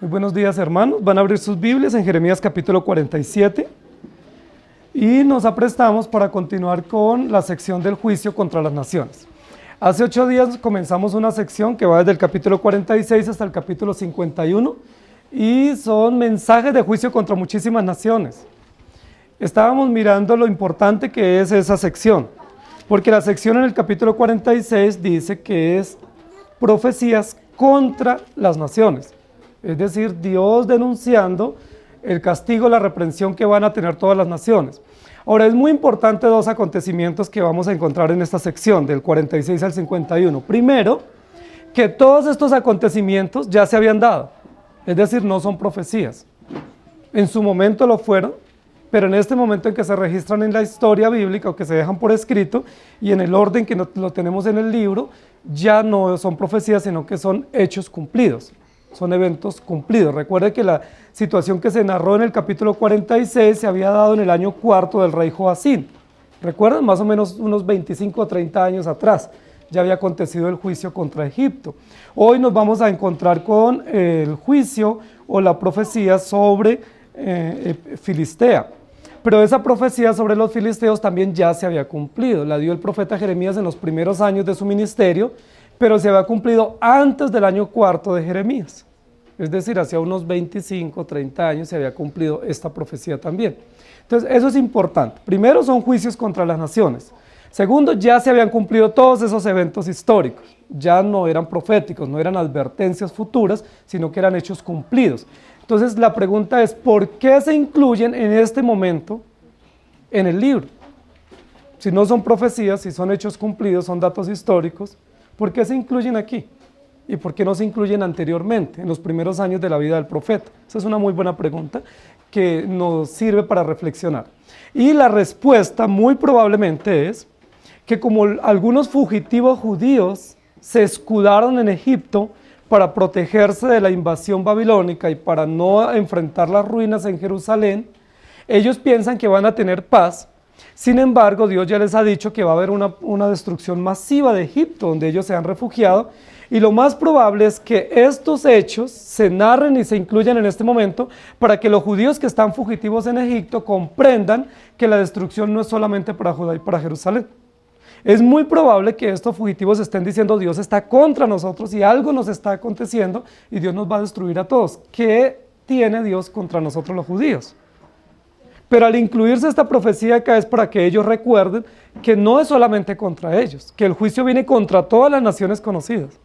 Muy buenos días, hermanos. Van a abrir sus Biblias en Jeremías capítulo 47 y nos aprestamos para continuar con la sección del juicio contra las naciones. Hace 8 días comenzamos una sección que va desde el capítulo 46 hasta el capítulo 51 y son mensajes de juicio contra muchísimas naciones. Estábamos mirando lo importante que es esa sección, porque la sección en el capítulo 46 dice que es profecías contra las naciones. Es decir, Dios denunciando el castigo, la reprensión que van a tener todas las naciones. Ahora, es muy importante dos acontecimientos que vamos a encontrar en esta sección, del 46 al 51. Primero, que todos estos acontecimientos ya se habían dado, es decir, no son profecías. En su momento lo fueron, pero en este momento en que se registran en la historia bíblica o que se dejan por escrito y en el orden que lo tenemos en el libro, ya no son profecías, sino que son hechos cumplidos. Son eventos cumplidos. Recuerde que la situación que se narró en el capítulo 46 se había dado en el año 4 del rey Joacín. ¿Recuerdan? Más o menos unos 25 o 30 años atrás ya había acontecido el juicio contra Egipto. Hoy nos vamos a encontrar con el juicio o la profecía sobre Filistea. Pero esa profecía sobre los filisteos también ya se había cumplido. La dio el profeta Jeremías en los primeros años de su ministerio, pero se había cumplido antes del año 4 de Jeremías. Es decir, hacia unos 25 o 30 años se había cumplido esta profecía también. Entonces, eso es importante. Primero, son juicios contra las naciones. Segundo, ya se habían cumplido todos esos eventos históricos. Ya no eran proféticos, no eran advertencias futuras, sino que eran hechos cumplidos. Entonces, la pregunta es, ¿por qué se incluyen en este momento en el libro? Si no son profecías, si son hechos cumplidos, son datos históricos, ¿por qué se incluyen aquí? ¿Y por qué no se incluyen anteriormente, en los primeros años de la vida del profeta? Esa es una muy buena pregunta que nos sirve para reflexionar. Y la respuesta muy probablemente es que como algunos fugitivos judíos se escudaron en Egipto para protegerse de la invasión babilónica y para no enfrentar las ruinas en Jerusalén, ellos piensan que van a tener paz. Sin embargo, Dios ya les ha dicho que va a haber una destrucción masiva de Egipto, donde ellos se han refugiado, y lo más probable es que estos hechos se narren y se incluyan en este momento para que los judíos que están fugitivos en Egipto comprendan que la destrucción no es solamente para Judá y para Jerusalén. Es muy probable que estos fugitivos estén diciendo: Dios está contra nosotros y algo nos está aconteciendo y Dios nos va a destruir a todos. ¿Qué tiene Dios contra nosotros los judíos? Pero al incluirse esta profecía acá es para que ellos recuerden que no es solamente contra ellos, que el juicio viene contra todas las naciones conocidas,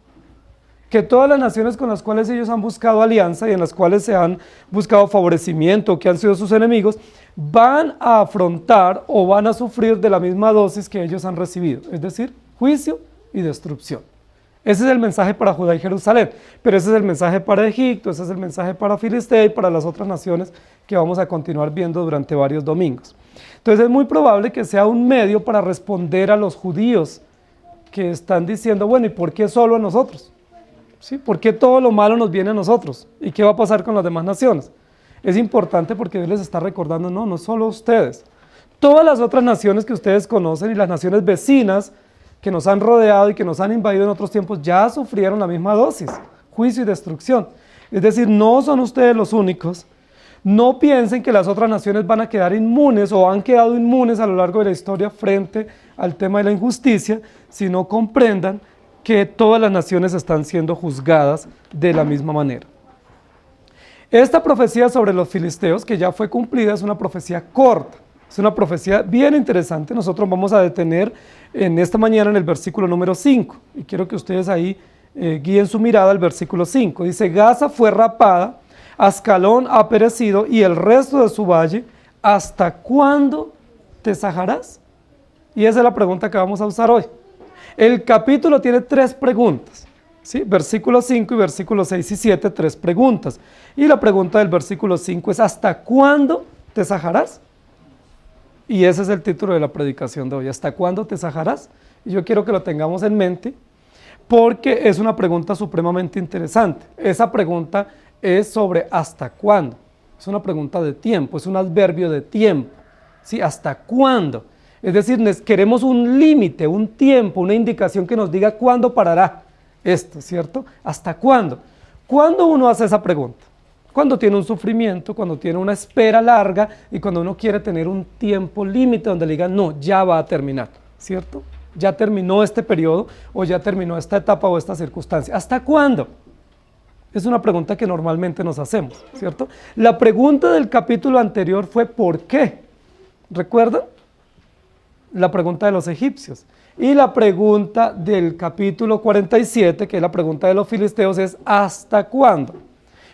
que todas las naciones con las cuales ellos han buscado alianza y en las cuales se han buscado favorecimiento, que han sido sus enemigos, van a afrontar o van a sufrir de la misma dosis que ellos han recibido, es decir, juicio y destrucción. Ese es el mensaje para Judá y Jerusalén, pero ese es el mensaje para Egipto, ese es el mensaje para Filistea y para las otras naciones que vamos a continuar viendo durante varios domingos. Entonces es muy probable que sea un medio para responder a los judíos que están diciendo: bueno, ¿y por qué solo a nosotros? ¿Sí? ¿Por qué todo lo malo nos viene a nosotros? ¿Y qué va a pasar con las demás naciones? Es importante porque Dios les está recordando: no solo ustedes, todas las otras naciones que ustedes conocen y las naciones vecinas que nos han rodeado y que nos han invadido en otros tiempos ya sufrieron la misma dosis, juicio y destrucción. Es decir, no son ustedes los únicos. No piensen que las otras naciones van a quedar inmunes o han quedado inmunes a lo largo de la historia frente al tema de la injusticia, sino comprendan que todas las naciones están siendo juzgadas de la misma manera. Esta profecía sobre los filisteos, que ya fue cumplida, es una profecía corta, es una profecía bien interesante. Nosotros vamos a detener en esta mañana en el versículo número 5, y quiero que ustedes ahí guíen su mirada al versículo 5. Dice: Gaza fue rapada, Ascalón ha perecido y el resto de su valle, ¿hasta cuándo te sajarás? Y esa es la pregunta que vamos a usar hoy. El capítulo tiene 3 preguntas, ¿sí? Versículo 5 y versículos 6 y 7, 3 preguntas. Y la pregunta del versículo 5 es: ¿hasta cuándo te sajarás? Y ese es el título de la predicación de hoy: ¿hasta cuándo te sajarás? Y yo quiero que lo tengamos en mente porque es una pregunta supremamente interesante. Esa pregunta es sobre ¿hasta cuándo? Es una pregunta de tiempo, es un adverbio de tiempo, ¿sí? ¿Hasta cuándo? Es decir, queremos un límite, un tiempo, una indicación que nos diga cuándo parará esto, ¿cierto? ¿Hasta cuándo? ¿Cuándo uno hace esa pregunta? Cuando tiene un sufrimiento, cuando tiene una espera larga y cuando uno quiere tener un tiempo límite donde le digan, no, ya va a terminar, ¿cierto? Ya terminó este periodo o ya terminó esta etapa o esta circunstancia. ¿Hasta cuándo? Es una pregunta que normalmente nos hacemos, ¿cierto? La pregunta del capítulo anterior fue ¿por qué? ¿Recuerdan? La pregunta de los egipcios. Y la pregunta del capítulo 47, que es la pregunta de los filisteos, es ¿hasta cuándo?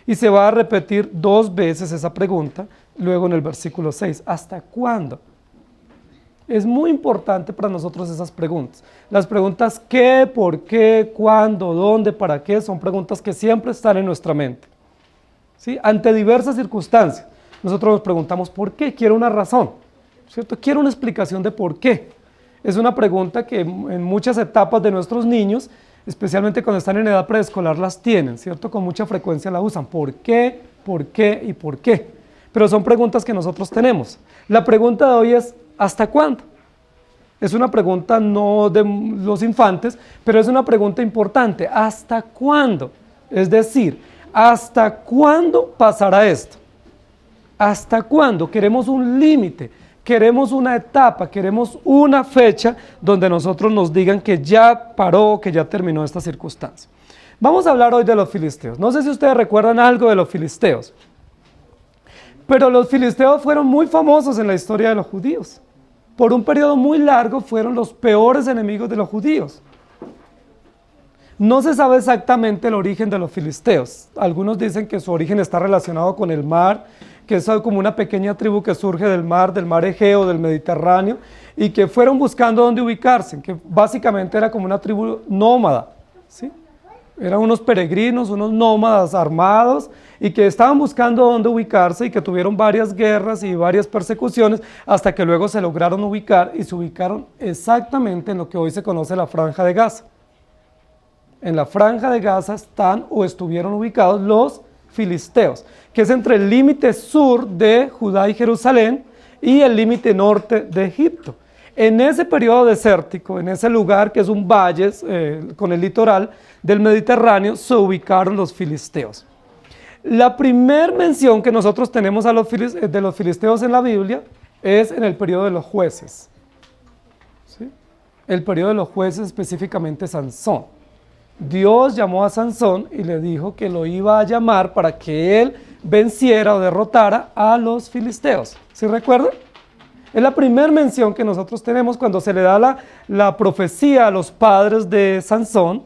Y se va a repetir 2 veces esa pregunta, luego en el versículo 6, ¿hasta cuándo? Es muy importante para nosotros esas preguntas. Las preguntas ¿qué?, ¿por qué?, ¿cuándo?, ¿dónde?, ¿para qué? Son preguntas que siempre están en nuestra mente, ¿sí? Ante diversas circunstancias, nosotros nos preguntamos ¿por qué? Quiero una razón, ¿cierto? Quiero una explicación de por qué. Es una pregunta que en muchas etapas de nuestros niños, especialmente cuando están en edad preescolar, las tienen, ¿cierto? Con mucha frecuencia la usan. ¿Por qué? ¿Por qué? ¿Y por qué? Pero son preguntas que nosotros tenemos. La pregunta de hoy es ¿hasta cuándo? Es una pregunta no de los infantes, pero es una pregunta importante. ¿Hasta cuándo? Es decir, ¿hasta cuándo pasará esto? ¿Hasta cuándo? Queremos un límite, queremos una etapa, queremos una fecha donde nosotros nos digan que ya paró, que ya terminó esta circunstancia. Vamos a hablar hoy de los filisteos. No sé si ustedes recuerdan algo de los filisteos, pero los filisteos fueron muy famosos en la historia de los judíos. Por un periodo muy largo fueron los peores enemigos de los judíos. No se sabe exactamente el origen de los filisteos. Algunos dicen que su origen está relacionado con el mar, que es como una pequeña tribu que surge del mar Egeo, del Mediterráneo, y que fueron buscando dónde ubicarse, que básicamente era como una tribu nómada, ¿sí? Eran unos peregrinos, unos nómadas armados y que estaban buscando dónde ubicarse y que tuvieron varias guerras y varias persecuciones hasta que luego se lograron ubicar y se ubicaron exactamente en lo que hoy se conoce la Franja de Gaza. En la Franja de Gaza están o estuvieron ubicados los filisteos, que es entre el límite sur de Judá y Jerusalén y el límite norte de Egipto. En ese periodo desértico, en ese lugar que es un valle con el litoral del Mediterráneo, se ubicaron los filisteos. La primera mención que nosotros tenemos de los filisteos en la Biblia es en el periodo de los jueces, ¿sí? El periodo de los jueces, específicamente Sansón. Dios llamó a Sansón y le dijo que lo iba a llamar para que él venciera o derrotara a los filisteos. ¿Sí recuerdan? Es la primera mención que nosotros tenemos cuando se le da la profecía a los padres de Sansón.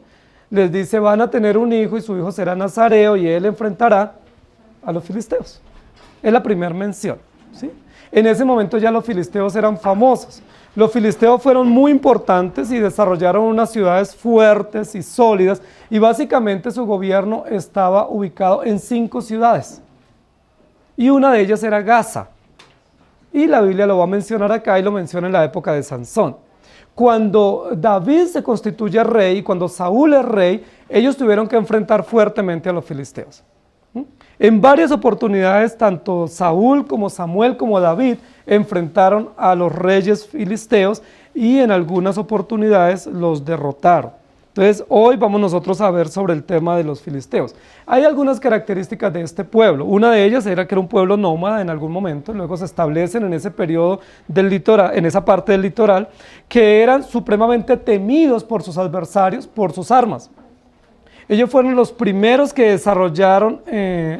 Les dice, van a tener un hijo y su hijo será nazareo y él enfrentará a los filisteos. Es la primera mención, ¿sí? En ese momento ya los filisteos eran famosos. Los filisteos fueron muy importantes y desarrollaron unas ciudades fuertes y sólidas y básicamente su gobierno estaba ubicado en 5 ciudades. Y una de ellas era Gaza. Y la Biblia lo va a mencionar acá y lo menciona en la época de Sansón. Cuando David se constituye rey y cuando Saúl es rey, ellos tuvieron que enfrentar fuertemente a los filisteos. En varias oportunidades, tanto Saúl como Samuel como David enfrentaron a los reyes filisteos y en algunas oportunidades los derrotaron. Entonces, hoy vamos nosotros a ver sobre el tema de los filisteos. Hay algunas características de este pueblo. Una de ellas era que era un pueblo nómada en algún momento, luego se establecen en ese periodo del litoral, en esa parte del litoral, que eran supremamente temidos por sus adversarios, por sus armas. Ellos fueron los primeros que desarrollaron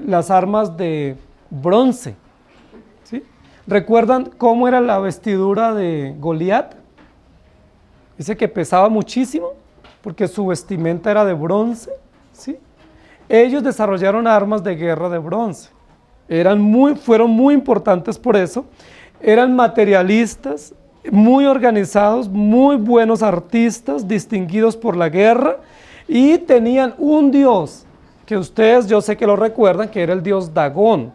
las armas de bronce, ¿sí? ¿Recuerdan cómo era la vestidura de Goliat? Dice que pesaba muchísimo, porque su vestimenta era de bronce, ¿sí? Ellos desarrollaron armas de guerra de bronce. Fueron muy importantes por eso. Eran materialistas, muy organizados, muy buenos artistas, distinguidos por la guerra, y tenían un dios, que ustedes yo sé que lo recuerdan, que era el dios Dagón.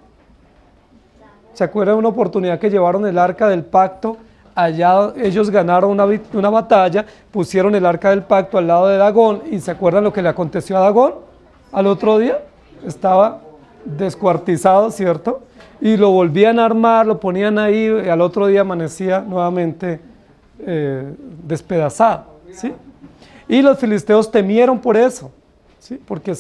¿Se acuerdan de una oportunidad que llevaron el arca del pacto? Allá ellos ganaron una batalla, pusieron el arca del pacto al lado de Dagón, y ¿se acuerdan lo que le aconteció a Dagón? Al otro día estaba descuartizado, ¿cierto? Y lo volvían a armar, lo ponían ahí, y al otro día amanecía nuevamente despedazado, ¿sí? Y los filisteos temieron por eso, ¿sí? Porque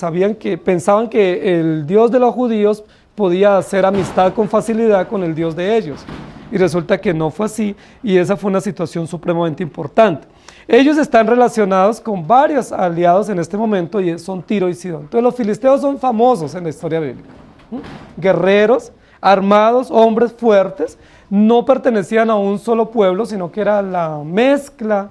pensaban que el Dios de los judíos podía hacer amistad con facilidad con el Dios de ellos. Y resulta que no fue así, y esa fue una situación supremamente importante. Ellos están relacionados con varios aliados en este momento, y son Tiro y Sidón. Entonces los filisteos son famosos en la historia bíblica. Guerreros, armados, hombres fuertes, no pertenecían a un solo pueblo, sino que era la mezcla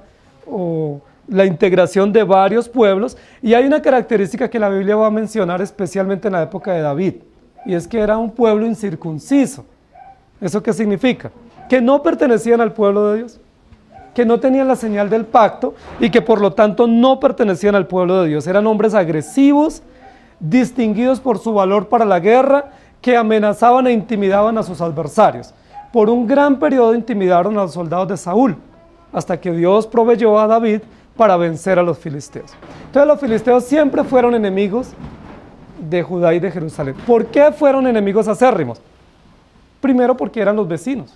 o la integración de varios pueblos. Y hay una característica que la Biblia va a mencionar especialmente en la época de David, y es que era un pueblo incircunciso. ¿Eso qué significa? Que no pertenecían al pueblo de Dios, que no tenían la señal del pacto y que por lo tanto no pertenecían al pueblo de Dios. Eran hombres agresivos, distinguidos por su valor para la guerra, que amenazaban e intimidaban a sus adversarios. Por un gran periodo intimidaron a los soldados de Saúl, hasta que Dios proveyó a David para vencer a los filisteos. Entonces los filisteos siempre fueron enemigos de Judá y de Jerusalén. ¿Por qué fueron enemigos acérrimos? Primero porque eran los vecinos,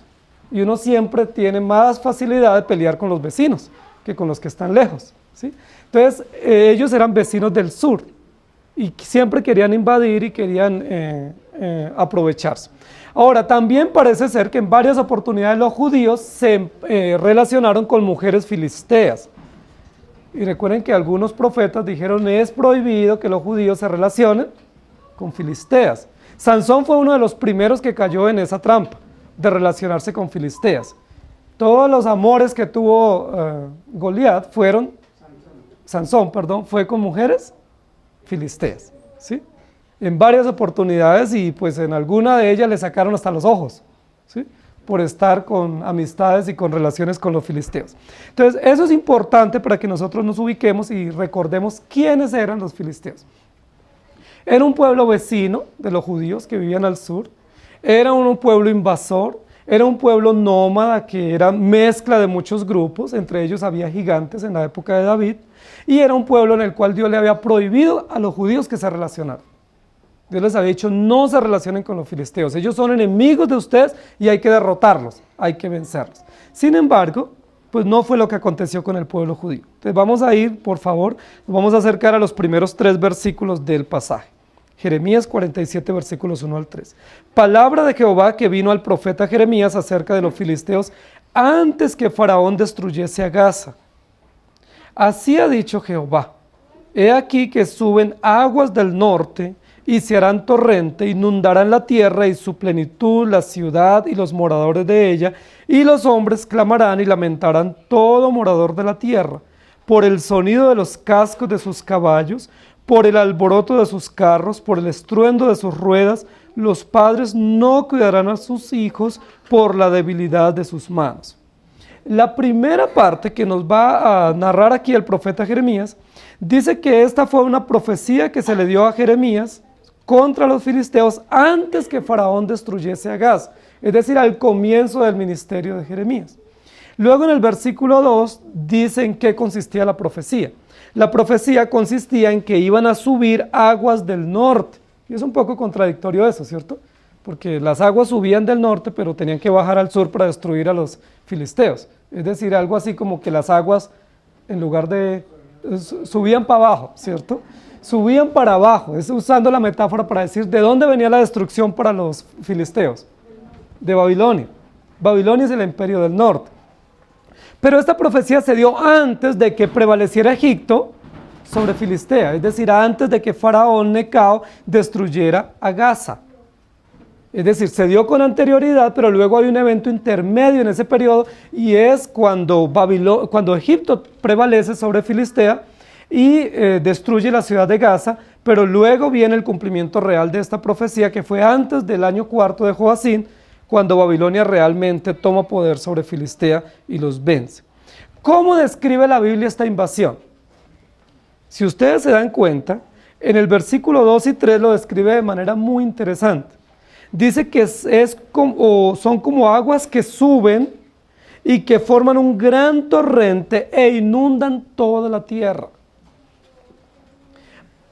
y uno siempre tiene más facilidad de pelear con los vecinos que con los que están lejos, ¿sí? Entonces ellos eran vecinos del sur y siempre querían invadir y querían aprovecharse. Ahora, también parece ser que en varias oportunidades los judíos se relacionaron con mujeres filisteas. Y recuerden que algunos profetas dijeron: es prohibido que los judíos se relacionen con filisteas. Sansón fue uno de los primeros que cayó en esa trampa de relacionarse con filisteas. Todos los amores que tuvo Goliat Sansón, fue con mujeres filisteas, ¿sí? En varias oportunidades, y pues en alguna de ellas le sacaron hasta los ojos, ¿sí? Por estar con amistades y con relaciones con los filisteos. Entonces eso es importante para que nosotros nos ubiquemos y recordemos quiénes eran los filisteos. Era un pueblo vecino de los judíos que vivían al sur, era un pueblo invasor, era un pueblo nómada que era mezcla de muchos grupos, entre ellos había gigantes en la época de David, y era un pueblo en el cual Dios le había prohibido a los judíos que se relacionaran. Dios les había dicho: no se relacionen con los filisteos, ellos son enemigos de ustedes y hay que derrotarlos, hay que vencerlos. Sin embargo, pues no fue lo que aconteció con el pueblo judío. Entonces vamos a ir, por favor, nos vamos a acercar a los primeros 3 versículos del pasaje. Jeremías 47, versículos 1 al 3. Palabra de Jehová que vino al profeta Jeremías acerca de los filisteos antes que Faraón destruyese a Gaza. Así ha dicho Jehová: he aquí que suben aguas del norte y se harán torrente, inundarán la tierra y su plenitud, la ciudad y los moradores de ella, y los hombres clamarán y lamentarán todo morador de la tierra, por el sonido de los cascos de sus caballos, por el alboroto de sus carros, por el estruendo de sus ruedas. Los padres no cuidarán a sus hijos por la debilidad de sus manos. La primera parte que nos va a narrar aquí el profeta Jeremías, dice que esta fue una profecía que se le dio a Jeremías contra los filisteos antes que Faraón destruyese a Gaza, es decir, al comienzo del ministerio de Jeremías. Luego en el versículo 2 dice en qué consistía la profecía. La profecía consistía en que iban a subir aguas del norte. Y es un poco contradictorio eso, ¿cierto? Porque las aguas subían del norte, pero tenían que bajar al sur para destruir a los filisteos. Es decir, algo así como que las aguas, en lugar de... subían para abajo, ¿cierto? Subían para abajo, es usando la metáfora para decir de dónde venía la destrucción para los filisteos. De Babilonia. Babilonia es el imperio del norte. Pero esta profecía se dio antes de que prevaleciera Egipto sobre Filistea, es decir, antes de que Faraón Necao destruyera a Gaza. Es decir, se dio con anterioridad, pero luego hay un evento intermedio en ese periodo, y es cuando Egipto prevalece sobre Filistea y destruye la ciudad de Gaza, pero luego viene el cumplimiento real de esta profecía, que fue antes del año 4 de Joacín, cuando Babilonia realmente toma poder sobre Filistea y los vence. ¿Cómo describe la Biblia esta invasión? Si ustedes se dan cuenta, en el versículo 2 y 3 lo describe de manera muy interesante. Dice que son como aguas que suben y que forman un gran torrente e inundan toda la tierra.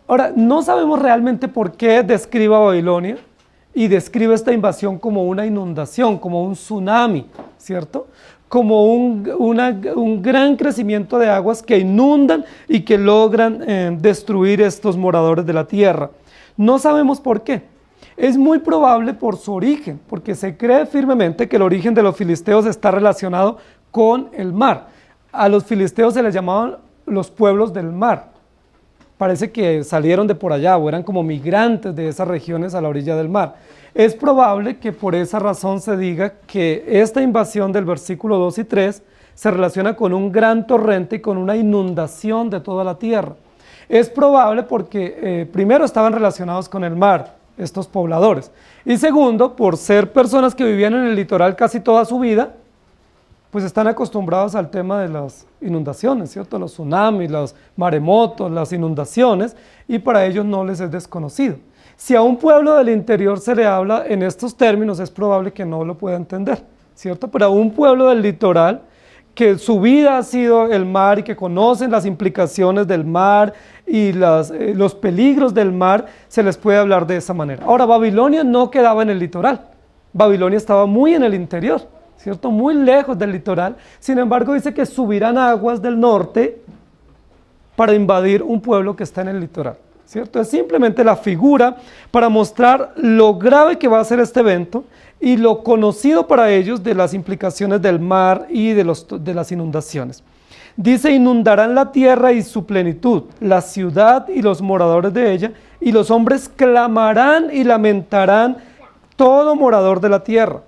Ahora, no sabemos realmente por qué describe a Babilonia y describe esta invasión como una inundación, como un tsunami, ¿cierto? Como un gran crecimiento de aguas que inundan y que logran destruir estos moradores de la tierra. No sabemos por qué. Es muy probable por su origen, porque se cree firmemente que el origen de los filisteos está relacionado con el mar. A los filisteos se les llamaban los pueblos del mar. Parece que salieron de por allá o eran como migrantes de esas regiones a la orilla del mar. Es probable que por esa razón se diga que esta invasión del versículo 2 y 3 se relaciona con un gran torrente y con una inundación de toda la tierra. Es probable porque primero estaban relacionados con el mar, estos pobladores, y segundo, por ser personas que vivían en el litoral casi toda su vida, pues están acostumbrados al tema de las inundaciones, ¿cierto? Los tsunamis, los maremotos, las inundaciones, y para ellos no les es desconocido. Si a un pueblo del interior se le habla en estos términos, es probable que no lo pueda entender, ¿cierto? Pero a un pueblo del litoral, que su vida ha sido el mar y que conocen las implicaciones del mar y los peligros del mar, se les puede hablar de esa manera. Ahora, Babilonia no quedaba en el litoral, Babilonia estaba muy en el interior, ¿cierto? Muy lejos del litoral. Sin embargo, dice que subirán aguas del norte para invadir un pueblo que está en el litoral, ¿cierto? Es simplemente la figura para mostrar lo grave que va a ser este evento y lo conocido para ellos de las implicaciones del mar y de las inundaciones. Dice, inundarán la tierra y su plenitud, la ciudad y los moradores de ella, y los hombres clamarán y lamentarán, todo morador de la tierra.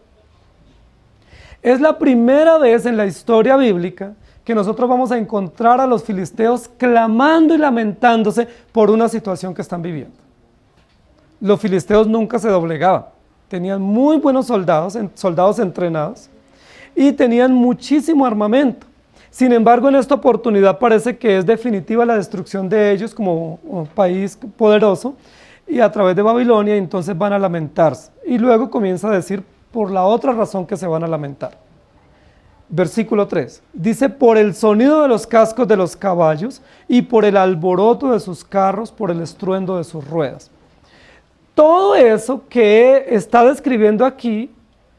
Es la primera vez en la historia bíblica que nosotros vamos a encontrar a los filisteos clamando y lamentándose por una situación que están viviendo. Los filisteos nunca se doblegaban, tenían muy buenos soldados entrenados y tenían muchísimo armamento. Sin embargo, en esta oportunidad parece que es definitiva la destrucción de ellos como un país poderoso y a través de Babilonia, entonces van a lamentarse. Y luego comienza a decir por la otra razón que se van a lamentar. Versículo 3, dice, por el sonido de los cascos de los caballos y por el alboroto de sus carros, por el estruendo de sus ruedas. Todo eso que está describiendo aquí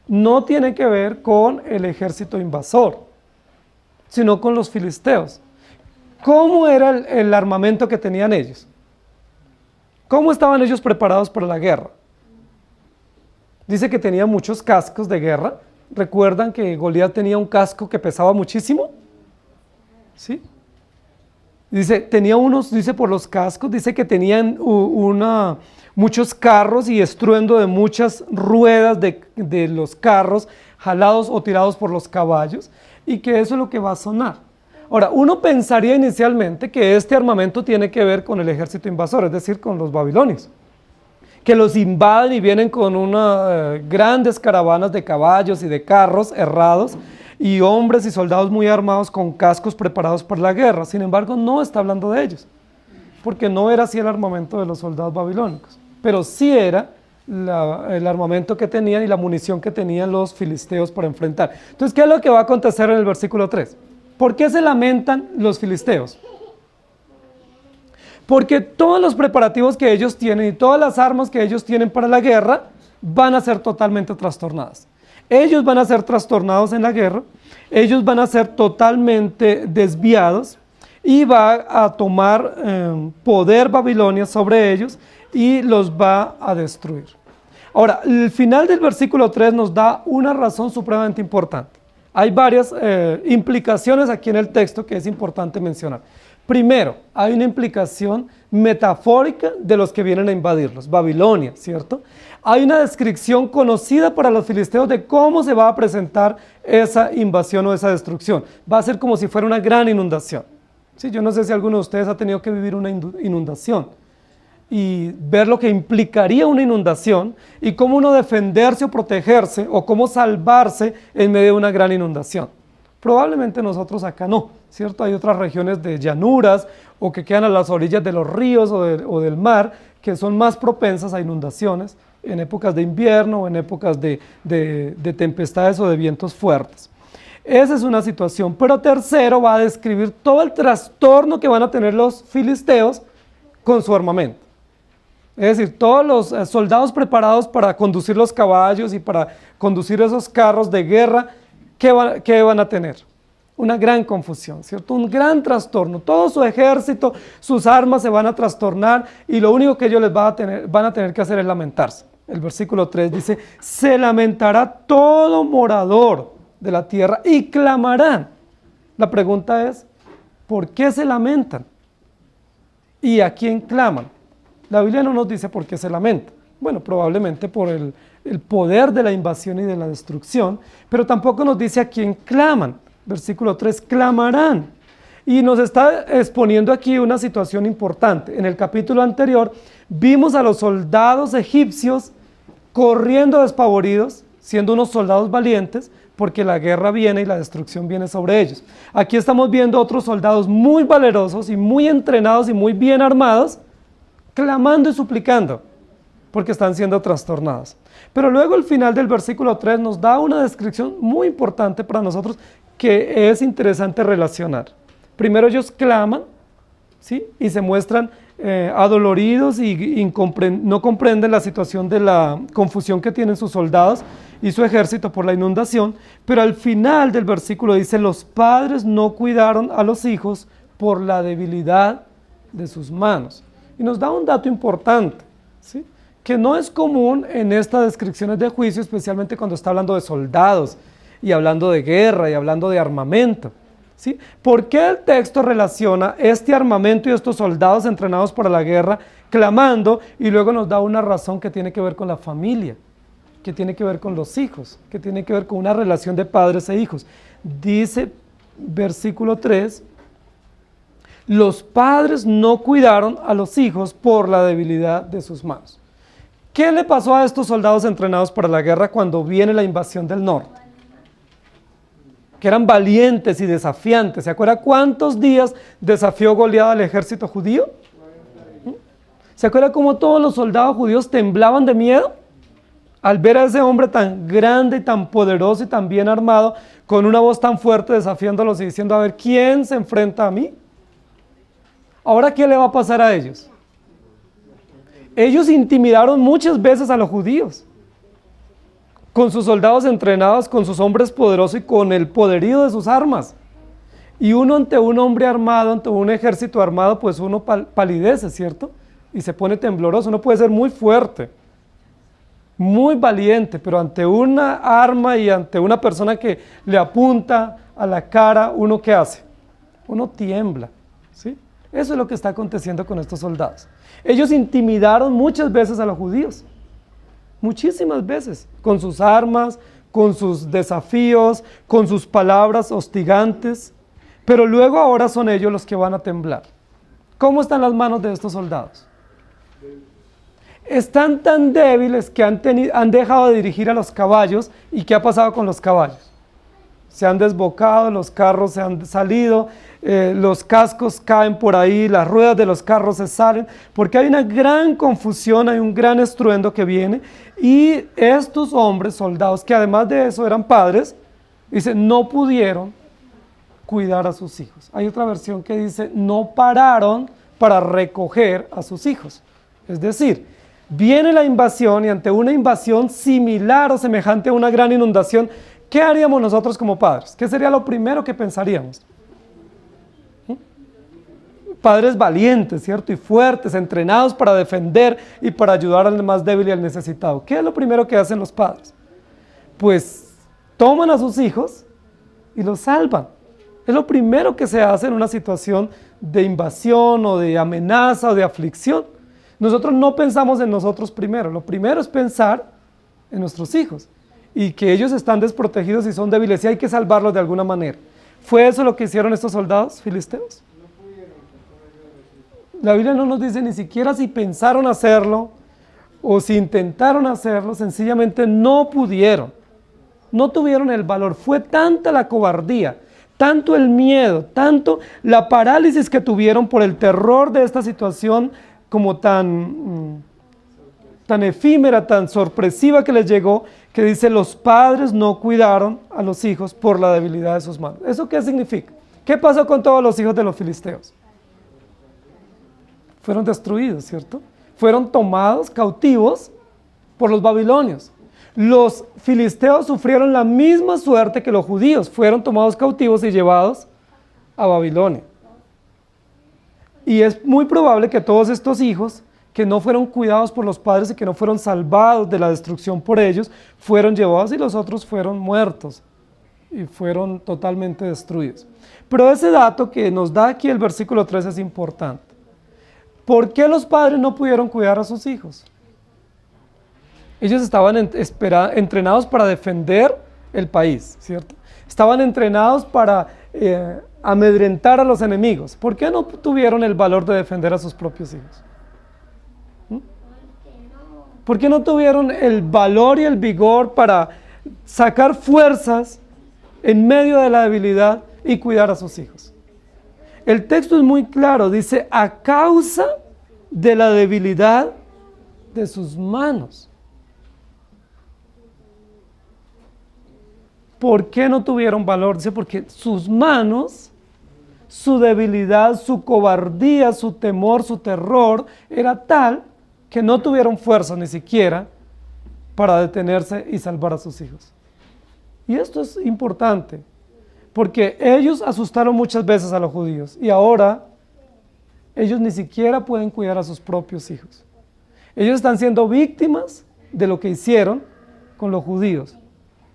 no tiene que ver con el ejército invasor, sino con los filisteos. ¿Cómo era el armamento que tenían ellos? ¿Cómo estaban ellos preparados para la guerra? Dice que tenían muchos cascos de guerra. ¿Recuerdan que Goliat tenía un casco que pesaba muchísimo? ¿Sí? Dice, dice por los cascos, dice que tenían muchos carros y estruendo de muchas ruedas de los carros jalados o tirados por los caballos, y que eso es lo que va a sonar. Ahora, uno pensaría inicialmente que este armamento tiene que ver con el ejército invasor, es decir, con los babilonios, que los invaden y vienen con grandes caravanas de caballos y de carros herrados, y hombres y soldados muy armados con cascos preparados para la guerra. Sin embargo, no está hablando de ellos, porque no era así el armamento de los soldados babilónicos, pero sí era el armamento que tenían y la munición que tenían los filisteos para enfrentar. Entonces, ¿qué es lo que va a acontecer en el versículo 3? ¿Por qué se lamentan los filisteos? Porque todos los preparativos que ellos tienen y todas las armas que ellos tienen para la guerra van a ser totalmente trastornadas. Ellos van a ser trastornados en la guerra, ellos van a ser totalmente desviados y va a tomar poder Babilonia sobre ellos y los va a destruir. Ahora, el final del versículo 3 nos da una razón supremamente importante. Hay varias implicaciones aquí en el texto que es importante mencionar. Primero, hay una implicación metafórica de los que vienen a invadirlos, Babilonia, ¿cierto? Hay una descripción conocida para los filisteos de cómo se va a presentar esa invasión o esa destrucción. Va a ser como si fuera una gran inundación. Sí, yo no sé si alguno de ustedes ha tenido que vivir una inundación y ver lo que implicaría una inundación y cómo uno defenderse o protegerse o cómo salvarse en medio de una gran inundación. Probablemente nosotros acá no, ¿cierto? Hay otras regiones de llanuras o que quedan a las orillas de los ríos o del mar que son más propensas a inundaciones en épocas de invierno o en épocas de tempestades o de vientos fuertes. Esa es una situación, pero tercero va a describir todo el trastorno que van a tener los filisteos con su armamento. Es decir, todos los soldados preparados para conducir los caballos y para conducir esos carros de guerra, ¿qué van a tener? Una gran confusión, ¿cierto? Un gran trastorno. Todo su ejército, sus armas se van a trastornar y lo único que ellos van a tener que hacer es lamentarse. el versículo 3 dice, se lamentará todo morador de la tierra y clamarán. La pregunta es, ¿por qué se lamentan? ¿Y a quién claman? La Biblia no nos dice por qué se lamenta. Bueno, probablemente por el poder de la invasión y de la destrucción, pero tampoco nos dice a quién claman. Versículo 3, clamarán. Y nos está exponiendo aquí una situación importante. En el capítulo anterior vimos a los soldados egipcios corriendo despavoridos, siendo unos soldados valientes, porque la guerra viene y la destrucción viene sobre ellos. Aquí estamos viendo otros soldados muy valerosos y muy entrenados y muy bien armados, clamando y suplicando, porque están siendo trastornados. Pero luego el final del versículo 3 nos da una descripción muy importante para nosotros que es interesante relacionar. Primero ellos claman, ¿sí? Y se muestran adoloridos y no comprenden la situación de la confusión que tienen sus soldados y su ejército por la inundación, pero al final del versículo dice, los padres no cuidaron a los hijos por la debilidad de sus manos. Y nos da un dato importante, ¿sí? Que no es común en estas descripciones de juicio, especialmente cuando está hablando de soldados y hablando de guerra y hablando de armamento. ¿Sí? ¿Por qué el texto relaciona este armamento y estos soldados entrenados para la guerra clamando y luego nos da una razón que tiene que ver con la familia, que tiene que ver con los hijos, que tiene que ver con una relación de padres e hijos? Dice versículo 3, los padres no cuidaron a los hijos por la debilidad de sus manos. ¿Qué le pasó a estos soldados entrenados para la guerra cuando viene la invasión del norte? Que eran valientes y desafiantes. ¿Se acuerda cuántos días desafió Goliat al ejército judío? ¿Se acuerda cómo todos los soldados judíos temblaban de miedo al ver a ese hombre tan grande y tan poderoso y tan bien armado, con una voz tan fuerte desafiándolos y diciendo, a ver, ¿quién se enfrenta a mí? Ahora, ¿qué le va a pasar a ellos? Ellos intimidaron muchas veces a los judíos, con sus soldados entrenados, con sus hombres poderosos y con el poderío de sus armas. Y uno ante un hombre armado, ante un ejército armado, pues uno palidece, ¿cierto? Y se pone tembloroso. Uno puede ser muy fuerte, muy valiente, pero ante una arma y ante una persona que le apunta a la cara, ¿uno qué hace? Uno tiembla, ¿sí? Eso es lo que está aconteciendo con estos soldados. Ellos intimidaron muchas veces a los judíos. Muchísimas veces, con sus armas, con sus desafíos, con sus palabras hostigantes, pero luego ahora son ellos los que van a temblar. ¿Cómo están las manos de estos soldados? Están tan débiles que han dejado de dirigir a los caballos. ¿Y qué ha pasado con los caballos? Se han desbocado, los carros se han salido, los cascos caen por ahí, las ruedas de los carros se salen, porque hay una gran confusión, hay un gran estruendo que viene, y estos hombres, soldados, que además de eso eran padres, dicen, no pudieron cuidar a sus hijos. Hay otra versión que dice, no pararon para recoger a sus hijos. Es decir, viene la invasión y ante una invasión similar o semejante a una gran inundación, ¿qué haríamos nosotros como padres? ¿Qué sería lo primero que pensaríamos? Padres valientes, ¿cierto? Y fuertes, entrenados para defender y para ayudar al más débil y al necesitado. ¿Qué es lo primero que hacen los padres? Pues toman a sus hijos y los salvan. Es lo primero que se hace en una situación de invasión o de amenaza o de aflicción. Nosotros no pensamos en nosotros primero. Lo primero es pensar en nuestros hijos y que ellos están desprotegidos y son débiles y hay que salvarlos de alguna manera. ¿Fue eso lo que hicieron estos soldados filisteos? La Biblia no nos dice ni siquiera si pensaron hacerlo o si intentaron hacerlo, sencillamente no pudieron. No tuvieron el valor. Fue tanta la cobardía, tanto el miedo, tanto la parálisis que tuvieron por el terror de esta situación como tan efímera, tan sorpresiva que les llegó, que dice, los padres no cuidaron a los hijos por la debilidad de sus manos. ¿Eso qué significa? ¿Qué pasó con todos los hijos de los filisteos? Fueron destruidos, ¿cierto? Fueron tomados cautivos por los babilonios. Los filisteos sufrieron la misma suerte que los judíos. Fueron tomados cautivos y llevados a Babilonia. Y es muy probable que todos estos hijos que no fueron cuidados por los padres y que no fueron salvados de la destrucción por ellos, fueron llevados y los otros fueron muertos y fueron totalmente destruidos. Pero ese dato que nos da aquí el versículo 3 es importante. ¿Por qué los padres no pudieron cuidar a sus hijos? Ellos estaban entrenados para defender el país, ¿cierto? Estaban entrenados para amedrentar a los enemigos. ¿Por qué no tuvieron el valor de defender a sus propios hijos? ¿Por qué no tuvieron el valor y el vigor para sacar fuerzas en medio de la debilidad y cuidar a sus hijos? El texto es muy claro, dice, a causa de la debilidad de sus manos. ¿Por qué no tuvieron valor? Dice, porque sus manos, su debilidad, su cobardía, su temor, su terror, era tal que no tuvieron fuerza ni siquiera para detenerse y salvar a sus hijos. Y esto es importante, porque ellos asustaron muchas veces a los judíos y ahora ellos ni siquiera pueden cuidar a sus propios hijos. Ellos están siendo víctimas de lo que hicieron con los judíos,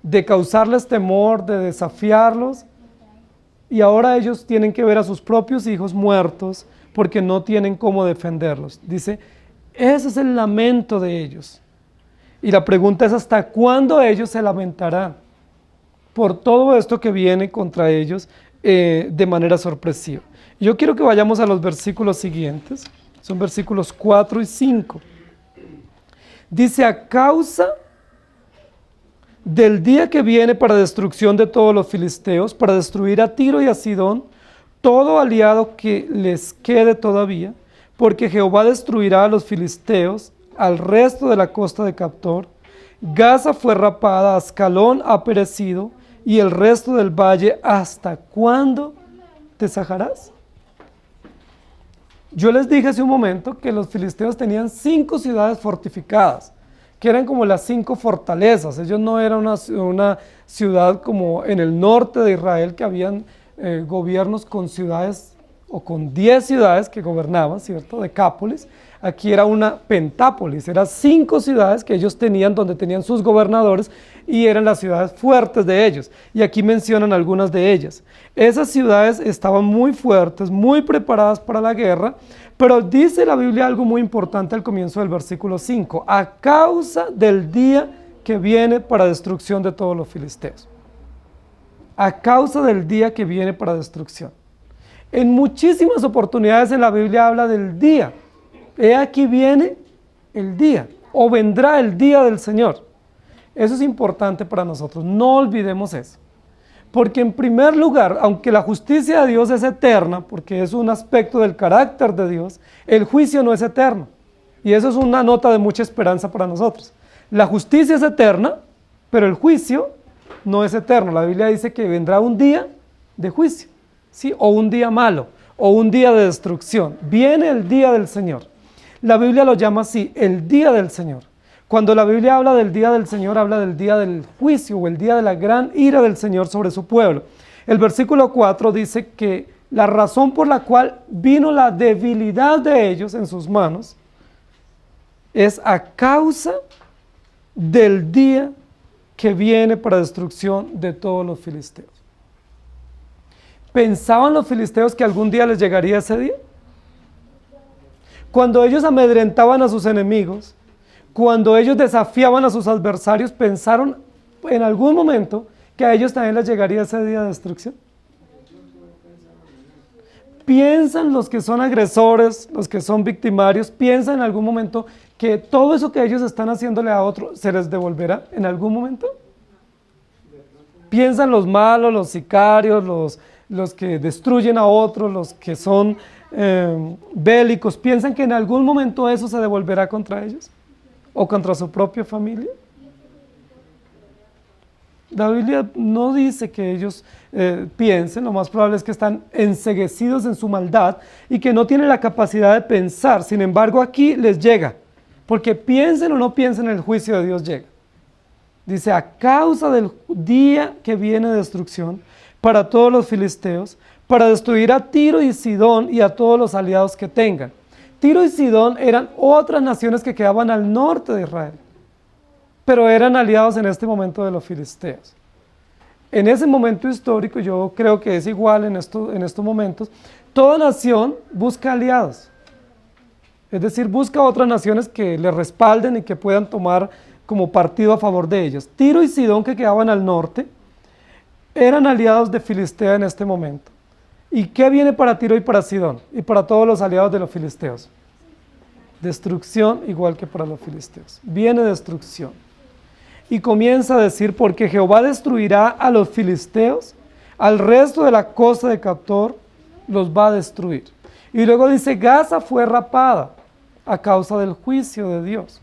de causarles temor, de desafiarlos, y ahora ellos tienen que ver a sus propios hijos muertos porque no tienen cómo defenderlos. Dice, ese es el lamento de ellos. Y la pregunta es, ¿hasta cuándo ellos se lamentarán por todo esto que viene contra ellos de manera sorpresiva? Yo quiero que vayamos a los versículos siguientes, son versículos 4 y 5. Dice, a causa del día que viene para destrucción de todos los filisteos, para destruir a Tiro y a Sidón, todo aliado que les quede todavía, porque Jehová destruirá a los filisteos, al resto de la costa de Captor. Gaza fue rapada, Ascalón ha perecido, y el resto del valle, ¿hasta cuándo te sajarás? Yo les dije hace un momento que los filisteos tenían 5 ciudades fortificadas, que eran como las 5 fortalezas. Ellos no eran una ciudad como en el norte de Israel, que habían gobiernos con ciudades o con 10 ciudades que gobernaban, ¿cierto? Decápolis. Aquí era una pentápolis, eran 5 ciudades que ellos tenían, donde tenían sus gobernadores y eran las ciudades fuertes de ellos. Y aquí mencionan algunas de ellas. Esas ciudades estaban muy fuertes, muy preparadas para la guerra, pero dice la Biblia algo muy importante al comienzo del versículo 5, a causa del día que viene para destrucción de todos los filisteos. A causa del día que viene para destrucción. En muchísimas oportunidades en la Biblia habla del día. He aquí viene el día, o vendrá el día del Señor. Eso es importante para nosotros, no olvidemos eso. Porque en primer lugar, aunque la justicia de Dios es eterna, porque es un aspecto del carácter de Dios, el juicio no es eterno. Y eso es una nota de mucha esperanza para nosotros. La justicia es eterna, pero el juicio no es eterno. La Biblia dice que vendrá un día de juicio, ¿sí? O un día malo, o un día de destrucción. Viene el día del Señor. La Biblia lo llama así, el día del Señor. Cuando la Biblia habla del día del Señor, habla del día del juicio o el día de la gran ira del Señor sobre su pueblo. El versículo 4 dice que la razón por la cual vino la debilidad de ellos en sus manos es a causa del día que viene para destrucción de todos los filisteos. ¿Pensaban los filisteos que algún día les llegaría ese día? Cuando ellos amedrentaban a sus enemigos, cuando ellos desafiaban a sus adversarios, ¿pensaron en algún momento que a ellos también les llegaría ese día de destrucción? ¿Piensan los que son agresores, los que son victimarios, piensan en algún momento que todo eso que ellos están haciéndole a otro se les devolverá en algún momento? ¿Piensan los malos, los sicarios, los que destruyen a otros, los que son bélicos, piensan que en algún momento eso se devolverá contra ellos? ¿O contra su propia familia? La Biblia no dice que ellos piensen, lo más probable es que están enceguecidos en su maldad y que no tienen la capacidad de pensar. Sin embargo, aquí les llega, porque piensen o no piensen, el juicio de Dios llega. Dice, a causa del día que viene de destrucción para todos los filisteos, para destruir a Tiro y Sidón y a todos los aliados que tengan. Tiro y Sidón eran otras naciones que quedaban al norte de Israel, pero eran aliados en este momento de los filisteos. En ese momento histórico, yo creo que es igual en estos momentos, toda nación busca aliados. Es decir, busca otras naciones que le respalden y que puedan tomar como partido a favor de ellos. Tiro y Sidón, que quedaban al norte, eran aliados de Filistea en este momento. ¿Y qué viene para Tiro y para Sidón? Y para todos los aliados de los filisteos. Destrucción igual que para los filisteos. Viene destrucción. Y comienza a decir, porque Jehová destruirá a los filisteos, al resto de la costa de Captor los va a destruir. Y luego dice, Gaza fue rapada a causa del juicio de Dios.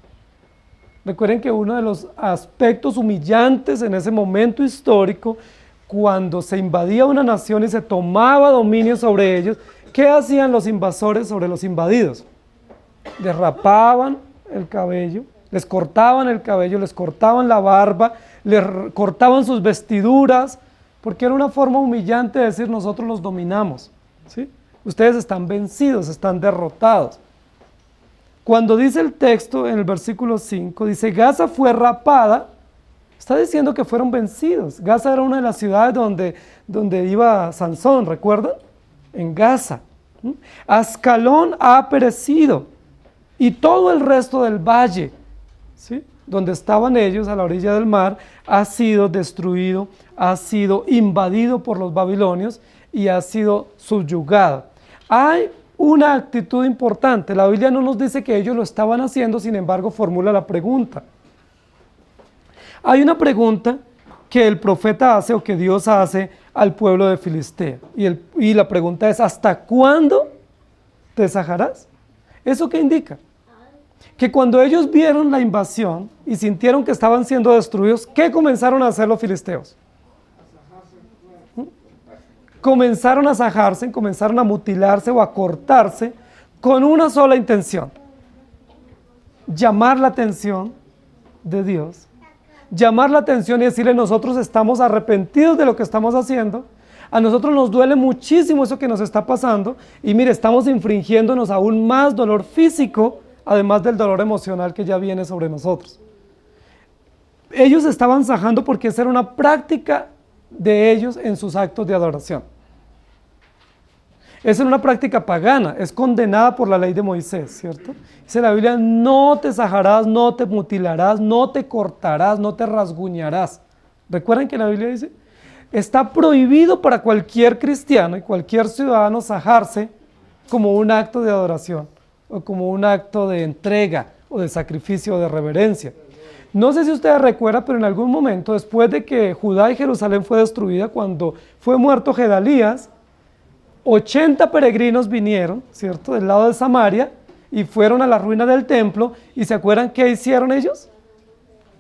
Recuerden que uno de los aspectos humillantes en ese momento histórico, cuando se invadía una nación y se tomaba dominio sobre ellos, ¿qué hacían los invasores sobre los invadidos? Les rapaban el cabello, les cortaban el cabello, les cortaban la barba, les cortaban sus vestiduras, porque era una forma humillante de decir nosotros los dominamos, ¿sí? Ustedes están vencidos, están derrotados. Cuando dice el texto en el versículo 5, dice Gaza fue rapada, está diciendo que fueron vencidos. Gaza era una de las ciudades donde iba Sansón, ¿recuerdan? En Gaza. Ascalón ha perecido y todo el resto del valle, ¿sí?, donde estaban ellos a la orilla del mar, ha sido destruido, ha sido invadido por los babilonios y ha sido subyugado. Hay una actitud importante. La Biblia no nos dice que ellos lo estaban haciendo, sin embargo formula la pregunta. Hay una pregunta que el profeta hace o que Dios hace al pueblo de Filistea. Y la pregunta es, ¿hasta cuándo te sajarás? ¿Eso qué indica? Que cuando ellos vieron la invasión y sintieron que estaban siendo destruidos, ¿qué comenzaron a hacer los filisteos? Comenzaron a sajarse, comenzaron a mutilarse o a cortarse con una sola intención: llamar la atención de Dios, llamar la atención y decirle, nosotros estamos arrepentidos de lo que estamos haciendo, a nosotros nos duele muchísimo eso que nos está pasando y mire, estamos infringiéndonos aún más dolor físico, además del dolor emocional que ya viene sobre nosotros. Ellos estaban sajando porque esa era una práctica de ellos en sus actos de adoración. Esa era una práctica pagana, es condenada por la ley de Moisés, ¿cierto? Dice la Biblia, no te sajarás, no te mutilarás, no te cortarás, no te rasguñarás. ¿Recuerdan que la Biblia dice? Está prohibido para cualquier cristiano y cualquier ciudadano sajarse como un acto de adoración o como un acto de entrega o de sacrificio o de reverencia. No sé si ustedes recuerdan, pero en algún momento, después de que Judá y Jerusalén fue destruida, cuando fue muerto Gedalías, 80 peregrinos vinieron, ¿cierto?, del lado de Samaria y fueron a la ruina del templo. ¿Y se acuerdan qué hicieron ellos?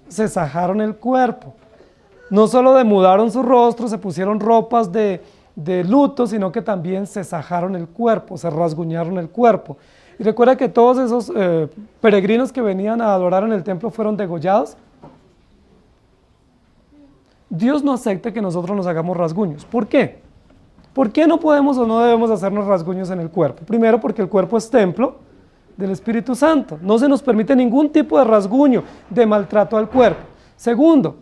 Se sajaron el cuerpo. No solo demudaron su rostro, se pusieron ropas de luto, sino que también se sajaron el cuerpo, se rasguñaron el cuerpo. Y recuerda que todos esos peregrinos que venían a adorar en el templo fueron degollados. Dios no acepta que nosotros nos hagamos rasguños. ¿Por qué? ¿Por qué no podemos o no debemos hacernos rasguños en el cuerpo? Primero, porque el cuerpo es templo del Espíritu Santo. No se nos permite ningún tipo de rasguño, de maltrato al cuerpo. Segundo,